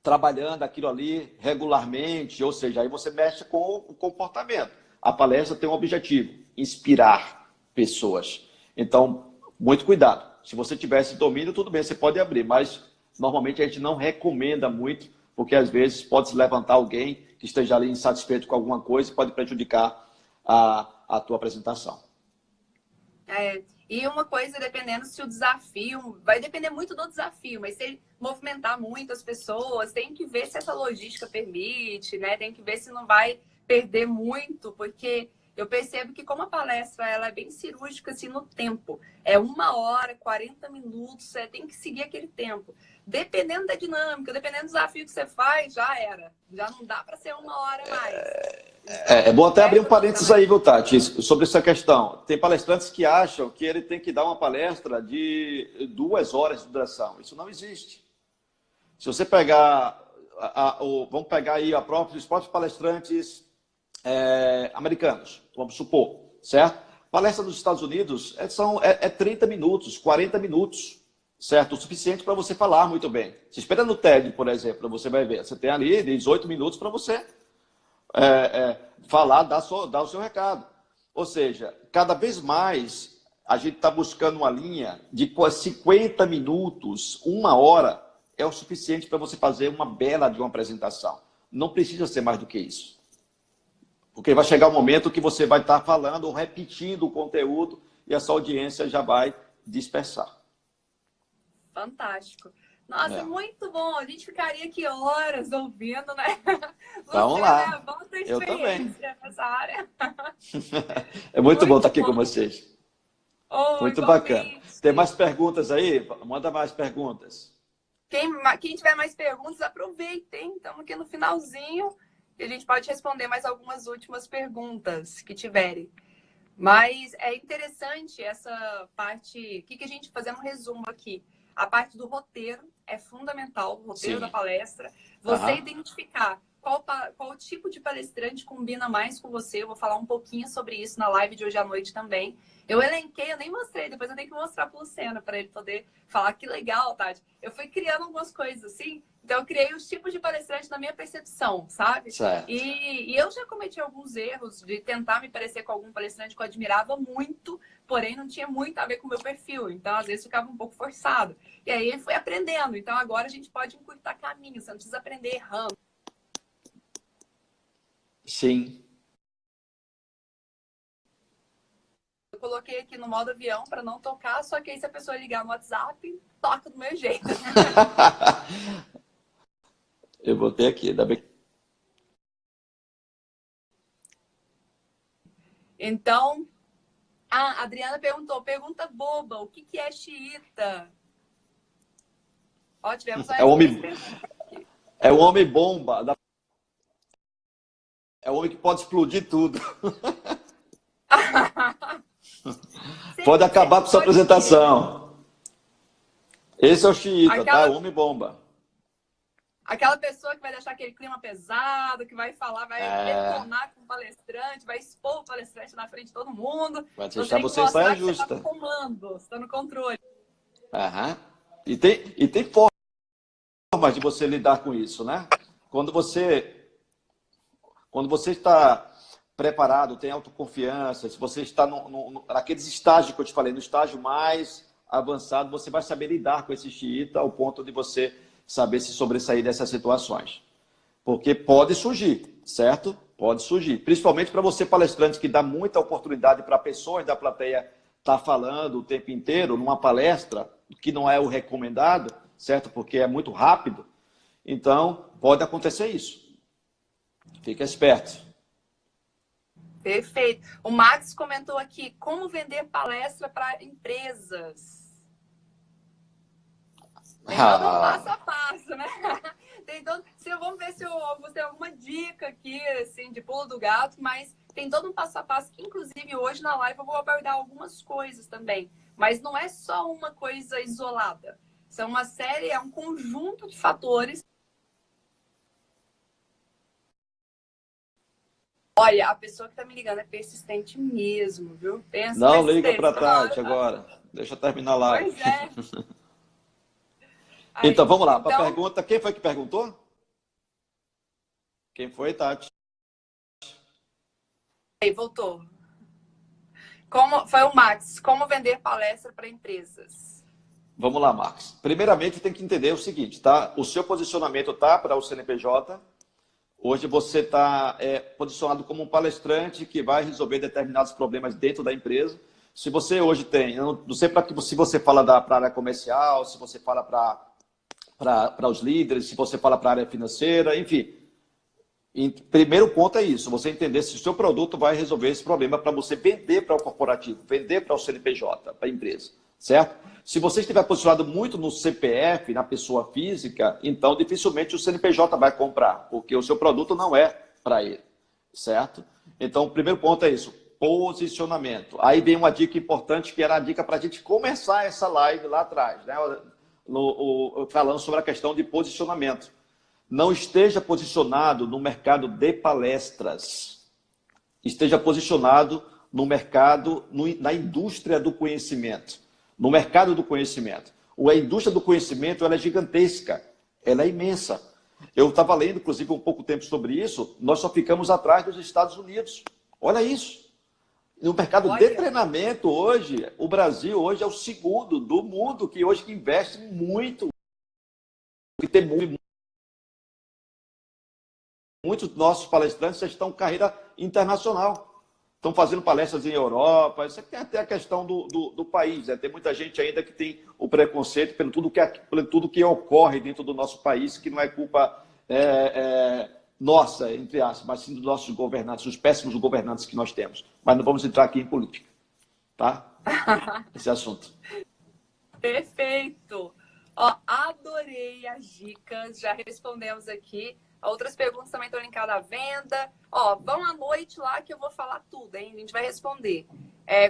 trabalhando aquilo ali regularmente, ou seja, aí você mexe com o comportamento. A palestra tem um objetivo, inspirar pessoas. Então, muito cuidado. Se você tiver esse domínio, tudo bem, você pode abrir, mas normalmente a gente não recomenda muito, porque às vezes pode se levantar alguém que esteja ali insatisfeito com alguma coisa e pode prejudicar a tua apresentação. E uma coisa, dependendo se o desafio, vai depender muito do desafio, mas se ele movimentar muito as pessoas, tem que ver se essa logística permite, né? Tem que ver se não vai perder muito, porque eu percebo que como a palestra ela é bem cirúrgica assim, no tempo, é 1 hora, 40 minutos, você tem que seguir aquele tempo. Dependendo da dinâmica, dependendo do desafio que você faz, já era. Já não dá para ser 1 hora mais. É bom até abrir um parênteses aí, viu, Tati, sobre essa questão. Tem palestrantes que acham que ele tem que dar uma palestra de 2 horas de duração. Isso não existe. Se você pegar, vamos pegar aí os próprios palestrantes americanos, vamos supor, certo? Palestra nos Estados Unidos é 30 minutos, 40 minutos, certo? O suficiente para você falar muito bem. Se espera no TED, por exemplo, você vai ver, você tem ali 18 minutos para você falar, dar o seu recado. Ou seja, cada vez mais a gente está buscando uma linha de 50 minutos, 1 hora, é o suficiente para você fazer uma bela de uma apresentação. Não precisa ser mais do que isso. Porque vai chegar um momento que você vai estar falando ou repetindo o conteúdo e a sua audiência já vai dispersar. Fantástico. Nossa, muito bom. A gente ficaria aqui horas ouvindo, né? Vamos lá. Eu também. Nessa área. É muito bom estar aqui com vocês. Muito bacana. Igualmente. Tem mais perguntas aí? Manda mais perguntas. Quem tiver mais perguntas, aproveitem. Estamos aqui no finalzinho e a gente pode responder mais algumas últimas perguntas que tiverem. Mas é interessante essa parte. O que a gente fazendo um resumo aqui? A parte do roteiro é fundamental, o roteiro da palestra. Você identificar qual tipo de palestrante combina mais com você. Eu vou falar um pouquinho sobre isso na live de hoje à noite também. Eu elenquei, eu nem mostrei, depois eu tenho que mostrar para o Luciano para ele poder falar que legal, Tati. Eu fui criando algumas coisas assim, então eu criei os tipos de palestrante na minha percepção, sabe? Certo. E eu já cometi alguns erros de tentar me parecer com algum palestrante que eu admirava muito, porém não tinha muito a ver com o meu perfil. Então, às vezes, ficava um pouco forçado. E aí, eu fui aprendendo. Então, agora a gente pode encurtar caminho. Você não precisa aprender errando. Sim. Eu coloquei aqui no modo avião para não tocar, só que aí se a pessoa ligar no WhatsApp, toca do meu jeito. Eu botei aqui, ainda bem. Então, a Adriana perguntou, pergunta boba, o que é xiita? Ó, tivemos É o homem bomba. É o homem que pode explodir tudo. Pode acabar com sua apresentação. Esse é o xiita, tá? Homem bomba. Aquela pessoa que vai deixar aquele clima pesado, que vai falar, vai detonar com o palestrante, vai expor o palestrante na frente de todo mundo. Vai deixar você em saia justa. Você está no comando, você está no controle. Aham. E tem formas de você lidar com isso, né? Quando você está preparado, tem autoconfiança, se você está naqueles estágios que eu te falei, no estágio mais avançado, você vai saber lidar com esse xiita ao ponto de você saber se sobressair dessas situações. Porque pode surgir, certo? Pode surgir. Principalmente para você, palestrante, que dá muita oportunidade para pessoas da plateia estar falando o tempo inteiro numa palestra, que não é o recomendado, certo? Porque é muito rápido. Então, pode acontecer isso. Fica esperto. Perfeito. O Max comentou aqui, como vender palestra para empresas. Tem todo um passo a passo, né? Vamos ver se eu vou ter alguma dica aqui, assim, de pulo do gato, mas tem todo um passo a passo que, inclusive, hoje na live eu vou abordar algumas coisas também. Mas não é só uma coisa isolada. Isso é uma série, é um conjunto de fatores. Olha, a pessoa que tá me ligando é persistente mesmo, viu? Pensa, não liga para Tati agora. Deixa eu terminar a live. Pois é. Então, vamos lá. Para a pergunta, quem foi que perguntou? Quem foi, Tati? Aí, voltou. Foi o Max. Como vender palestra para empresas? Vamos lá, Max. Primeiramente, tem que entender o seguinte, tá? O seu posicionamento tá para o CNPJ. Hoje você está posicionado como um palestrante que vai resolver determinados problemas dentro da empresa. Se você hoje tem, eu não sei se você fala para a área comercial, se você fala para os líderes, se você fala para a área financeira, enfim. Primeiro ponto é isso, você entender se o seu produto vai resolver esse problema para você vender para o corporativo, vender para o CNPJ, para a empresa, certo? Se você estiver posicionado muito no CPF, na pessoa física, então dificilmente o CNPJ vai comprar, porque o seu produto não é para ele, certo? Então, o primeiro ponto é isso, posicionamento. Aí vem uma dica importante, que era a dica para a gente começar essa live lá atrás, né? Falando sobre a questão de posicionamento. Não esteja posicionado no mercado de palestras. Esteja posicionado no mercado, na indústria do conhecimento. No mercado do conhecimento. A indústria do conhecimento ela é gigantesca, ela é imensa. Eu estava lendo, inclusive, um pouco tempo sobre isso. Nós só ficamos atrás dos Estados Unidos. Olha isso. No mercado de treinamento hoje, o Brasil hoje é o segundo do mundo que hoje investe muito. Que tem muitos dos nossos palestrantes já estão em carreira internacional. Estão fazendo palestras em Europa. Isso aqui é até a questão do país. Né? Tem muita gente ainda que tem o preconceito pelo tudo que ocorre dentro do nosso país, que não é culpa nossa, entre aspas, mas sim dos nossos governantes, dos péssimos governantes que nós temos. Mas não vamos entrar aqui em política, tá? Esse assunto. Perfeito. Ó, adorei as dicas, já respondemos aqui. Outras perguntas também estão linkadas à venda. Ó, vão à noite lá que eu vou falar tudo, hein? A gente vai responder.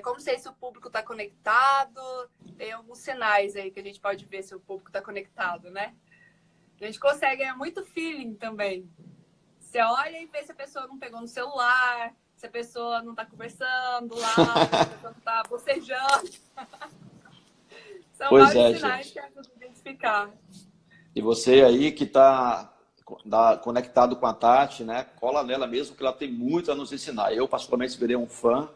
Como sei se o público está conectado. Tem alguns sinais aí que a gente pode ver se o público está conectado, né? A gente consegue, é muito feeling também. Você olha e vê se a pessoa não pegou no celular, se a pessoa não está conversando lá, se a pessoa não está bocejando. São vários sinais que ajudam a identificar. E você aí que está conectado com a Tati, né? Cola nela mesmo, que ela tem muito a nos ensinar. Eu, particularmente, virei um fã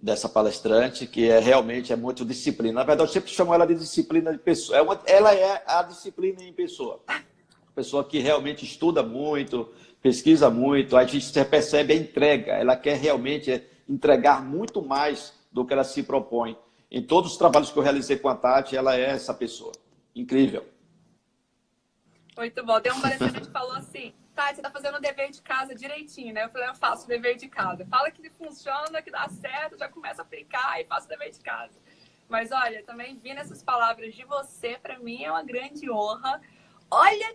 dessa palestrante, que realmente é muito disciplina. Na verdade, eu sempre chamo ela de disciplina de pessoa. Ela é a disciplina em pessoa. Pessoa que realmente estuda muito, pesquisa muito, a gente percebe a entrega. Ela quer realmente entregar muito mais do que ela se propõe. Em todos os trabalhos que eu realizei com a Tati, ela é essa pessoa. Incrível. Muito bom. Tem um palestrante que falou assim, Tati, você tá fazendo o dever de casa direitinho, né? Eu falei, eu faço o dever de casa. Fala que funciona, que dá certo, já começa a aplicar e faço o dever de casa. Mas olha, também vindo essas palavras de você, para mim é uma grande honra. Olha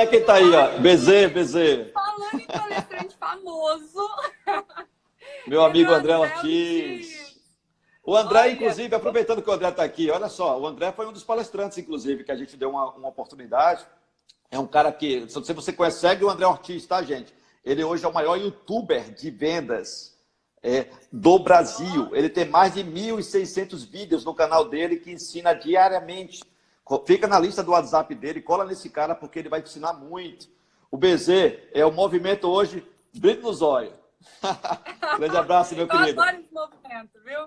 quem tá aí, ó. BZ. Falando em palestrante famoso. Meu amigo André Ortiz. O André, Olha, inclusive, aproveitando que o André está aqui, olha só, o André foi um dos palestrantes, inclusive, que a gente deu uma oportunidade. É um cara que, se você conhece, segue o André Ortiz, tá, gente? Ele hoje é o maior youtuber de vendas do Brasil. Ele tem mais de 1.600 vídeos no canal dele que ensina diariamente. Fica na lista do WhatsApp dele, cola nesse cara porque ele vai te ensinar muito. O BZ é o movimento hoje, brilho nos olhos. Grande abraço, meu querido. eu adoro esse movimento, viu?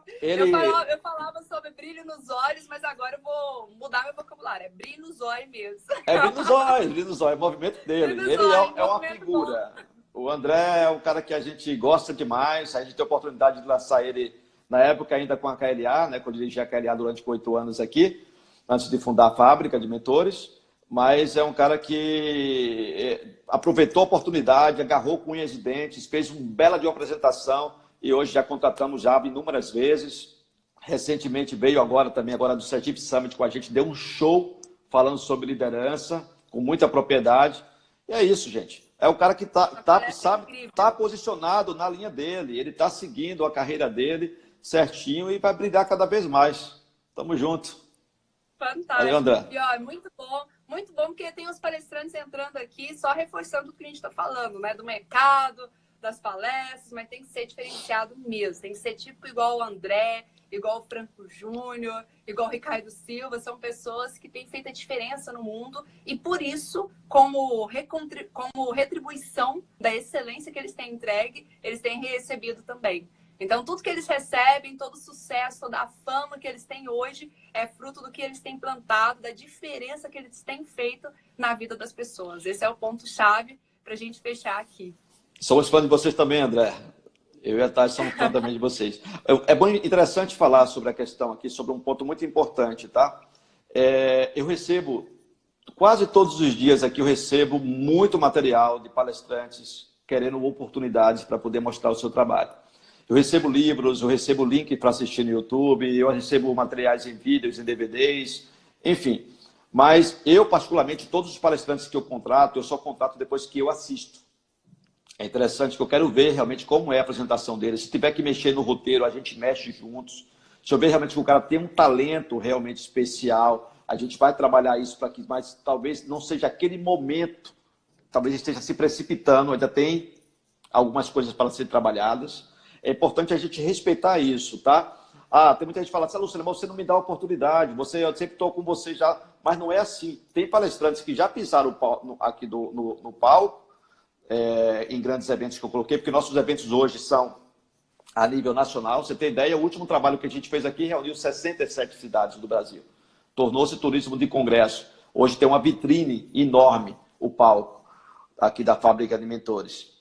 Eu falava sobre brilho nos olhos, mas agora eu vou mudar meu vocabulário. É brilho nos olhos mesmo. É brilho nos olhos, é o movimento dele. Ele é uma figura. Bom. O André é um cara que a gente gosta demais. A gente tem a oportunidade de lançar ele na época ainda com a KLA, né? Quando eu dirigi a KLA durante 8 anos aqui, antes de fundar a fábrica de mentores. Mas é um cara que aproveitou a oportunidade, agarrou com unhas e dentes, fez uma bela de uma apresentação e hoje já contratamos já inúmeras vezes. Recentemente veio agora do Sergipe Summit com a gente, deu um show falando sobre liderança, com muita propriedade. E é isso, gente. É o cara que tá posicionado na linha dele, ele está seguindo a carreira dele certinho e vai brilhar cada vez mais. Tamo junto. Fantástico. Aí, André. E, ó, muito bom, porque tem os palestrantes entrando aqui, só reforçando o que a gente está falando, né? Do mercado, das palestras, mas tem que ser diferenciado mesmo. Tem que ser tipo igual o André, igual o Franco Júnior, igual o Ricardo Silva. São pessoas que têm feito a diferença no mundo e, por isso, como retribuição da excelência que eles têm entregue, eles têm recebido também. Então, tudo que eles recebem, todo o sucesso, toda a fama que eles têm hoje é fruto do que eles têm plantado, da diferença que eles têm feito na vida das pessoas. Esse é o ponto-chave para a gente fechar aqui. Somos fãs de vocês também, André. Eu e a Tati somos fãs também de vocês. É bom interessante falar sobre a questão aqui, sobre um ponto muito importante, tá? Eu recebo, quase todos os dias aqui, eu recebo muito material de palestrantes querendo oportunidades para poder mostrar o seu trabalho. Eu recebo livros, eu recebo link para assistir no YouTube, eu recebo materiais em vídeos, em DVDs, enfim. Mas eu, particularmente, todos os palestrantes que eu contrato, eu só contrato depois que eu assisto. É interessante que eu quero ver realmente como é a apresentação dele. Se tiver que mexer no roteiro, a gente mexe juntos. Se eu ver realmente que o cara tem um talento realmente especial, a gente vai trabalhar isso para que, mas talvez não seja aquele momento, talvez esteja se precipitando, ainda tem algumas coisas para serem trabalhadas. É importante a gente respeitar isso, tá? Tem muita gente que fala assim, Luciano, mas você não me dá oportunidade, eu sempre estou com você já, mas não é assim. Tem palestrantes que já pisaram aqui no palco, em grandes eventos que eu coloquei, porque nossos eventos hoje são a nível nacional. Você tem ideia, o último trabalho que a gente fez aqui reuniu 67 cidades do Brasil. Tornou-se turismo de congresso. Hoje tem uma vitrine enorme, o palco, aqui da Fábrica de Mentores.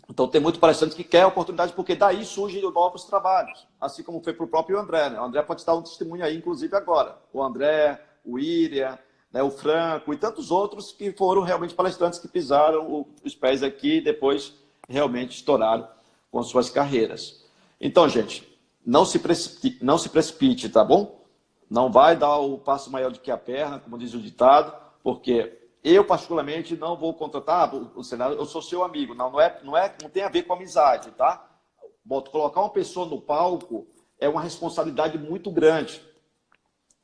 Então, tem muito palestrante que quer oportunidade, porque daí surgem novos trabalhos, assim como foi para o próprio André. Né? O André pode dar um testemunho aí, inclusive, agora. O André, o William, né, o Franco e tantos outros que foram realmente palestrantes que pisaram os pés aqui e depois realmente estouraram com suas carreiras. Então, gente, não se precipite, tá bom? Não vai dar o passo maior do que a perna, como diz o ditado, porque eu, particularmente, não vou contratar o cenário, eu sou seu amigo. Não tem a ver com amizade, tá? Colocar uma pessoa no palco é uma responsabilidade muito grande.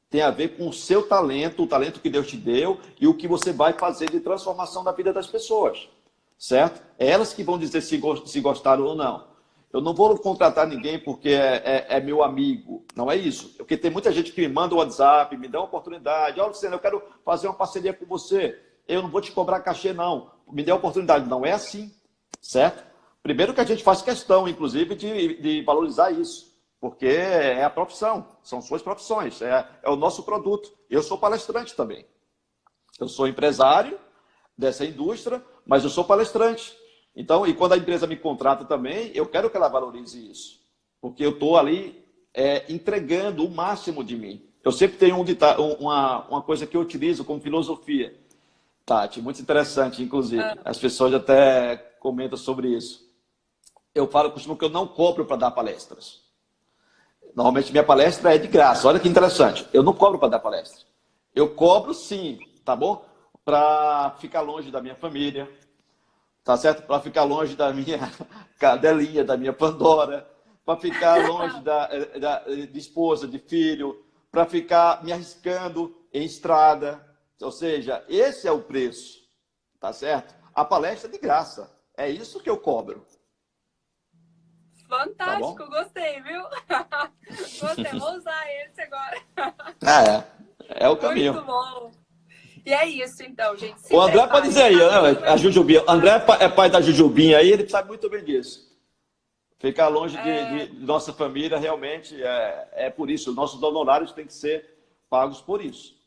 Tem a ver com o seu talento, o talento que Deus te deu e o que você vai fazer de transformação da vida das pessoas, certo? É elas que vão dizer se gostaram ou não. Eu não vou contratar ninguém porque é meu amigo. Não é isso. Porque tem muita gente que me manda o WhatsApp, me dá uma oportunidade. Olha, Luciano, eu quero fazer uma parceria com você. Eu não vou te cobrar cachê, não. Me dê a oportunidade. Não é assim, certo? Primeiro que a gente faz questão, inclusive, de valorizar isso. Porque é a profissão. São suas profissões. É o nosso produto. Eu sou palestrante também. Eu sou empresário dessa indústria, mas eu sou palestrante. Então, e quando a empresa me contrata também, eu quero que ela valorize isso. Porque eu estou ali entregando o máximo de mim. Eu sempre tenho uma coisa que eu utilizo como filosofia. Tati, muito interessante, inclusive. As pessoas até comentam sobre isso. Eu costumo que eu não cobro para dar palestras. Normalmente minha palestra é de graça. Olha que interessante. Eu não cobro para dar palestra. Eu cobro sim, tá bom? Para ficar longe da minha família, tá certo? Para ficar longe da minha cadelinha, da minha Pandora, para ficar longe de esposa, de filho, para ficar me arriscando em estrada. Ou seja, esse é o preço, tá certo? A palestra é de graça. É isso que eu cobro. Fantástico, tá, gostei, viu? Gostei, vou usar esse agora. É o caminho. Muito bom. E é isso, então, gente. O André pode dizer aí, né? A Jujubinha. O André é pai da Jujubinha aí, ele sabe muito bem disso. Ficar longe de nossa família, realmente, é por isso. Nossos honorários têm que ser pagos por isso.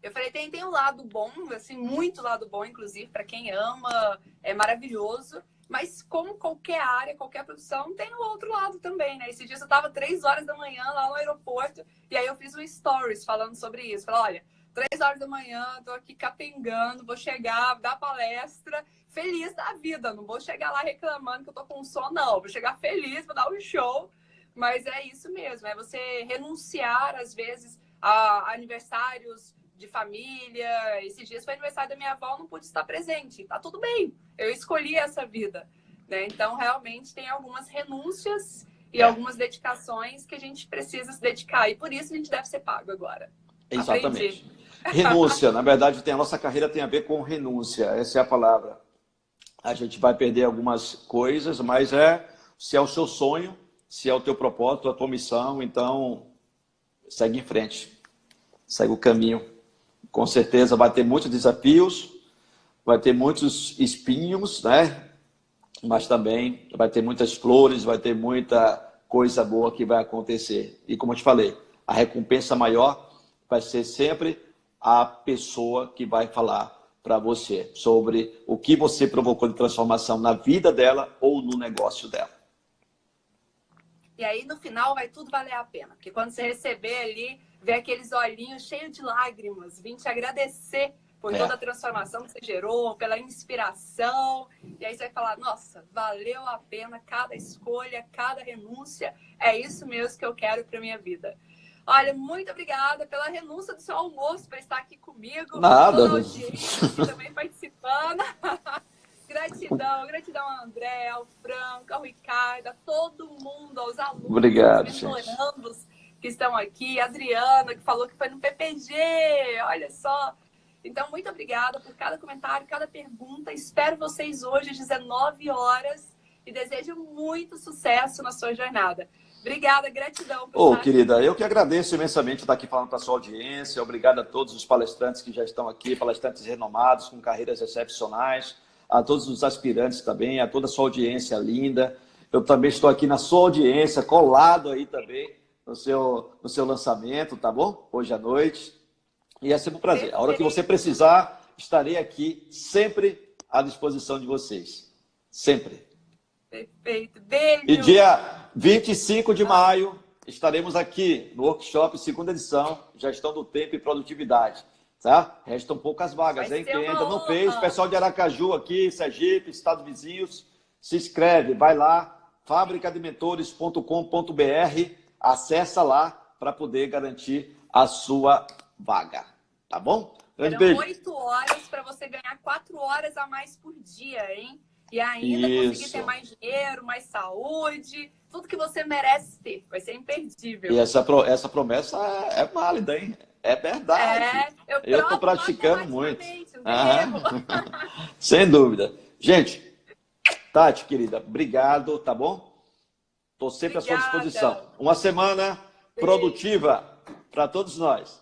Eu falei, tem um lado bom, assim, muito lado bom, inclusive, para quem ama, é maravilhoso. Mas como qualquer área, qualquer profissão, tem o outro lado também, né? Esses dias eu estava 3 horas da manhã lá no aeroporto, e aí eu fiz um stories falando sobre isso. Falei, olha, 3 horas da manhã, tô aqui capengando, vou chegar, dar palestra, feliz da vida. Não vou chegar lá reclamando que eu tô com sono, não. Vou chegar feliz, vou dar um show. Mas é isso mesmo, é você renunciar, às vezes, a aniversários de família. Esses dias foi aniversário da minha avó, não pude estar presente. Tá tudo bem, eu escolhi essa vida, né? Então, realmente, tem algumas renúncias e algumas dedicações que a gente precisa se dedicar. E por isso a gente deve ser pago agora. Exatamente. Aprendi. Renúncia, na verdade, a nossa carreira tem a ver com renúncia. Essa é a palavra. A gente vai perder algumas coisas, mas se é o seu sonho, se é o teu propósito, a tua missão, então segue em frente. Segue o caminho. Com certeza vai ter muitos desafios, vai ter muitos espinhos, né? Mas também vai ter muitas flores, vai ter muita coisa boa que vai acontecer. E como eu te falei, a recompensa maior vai ser sempre a pessoa que vai falar para você sobre o que você provocou de transformação na vida dela ou no negócio dela. E aí, no final, vai tudo valer a pena. Porque quando você receber ali, ver aqueles olhinhos cheios de lágrimas, vim te agradecer por toda a transformação que você gerou, pela inspiração. E aí você vai falar, nossa, valeu a pena cada escolha, cada renúncia. É isso mesmo que eu quero para minha vida. Olha, muito obrigada pela renúncia do seu almoço para estar aqui comigo. Nada. Toda a audiência aqui também participando. Gratidão ao André, ao Franco, ao Ricardo, a todo mundo, aos alunos, obrigado, aos mentorandos que estão aqui, a Adriana, que falou que foi no PPG, olha só. Então, muito obrigada por cada comentário, cada pergunta. Espero vocês hoje às 19 horas e desejo muito sucesso na sua jornada. Obrigada, gratidão. Querida, eu que agradeço imensamente estar aqui falando para a sua audiência. Obrigado a todos os palestrantes que já estão aqui, palestrantes renomados, com carreiras excepcionais, a todos os aspirantes também, a toda a sua audiência linda. Eu também estou aqui na sua audiência, colado aí também no seu lançamento, tá bom? Hoje à noite. E é sempre um prazer. A hora que você precisar, estarei aqui sempre à disposição de vocês. Sempre. Perfeito. Beijo. E dia 25 de maio, estaremos aqui no workshop, segunda edição, Gestão do Tempo e Produtividade. Tá? Restam poucas vagas, hein? Quem ainda não fez, pessoal de Aracaju aqui, Sergipe, estados vizinhos, se inscreve, vai lá, fabricadementores.com.br, acessa lá para poder garantir a sua vaga, tá bom? Grande beijo. 8 horas para você ganhar 4 horas a mais por dia, hein? E ainda conseguir ter mais dinheiro, mais saúde, tudo que você merece ter. Vai ser imperdível. E essa promessa é válida, hein? É verdade. Eu estou praticando muito. Sem dúvida. Gente, Tati, querida, obrigado, tá bom? Estou sempre à sua disposição. Uma semana produtiva para todos nós.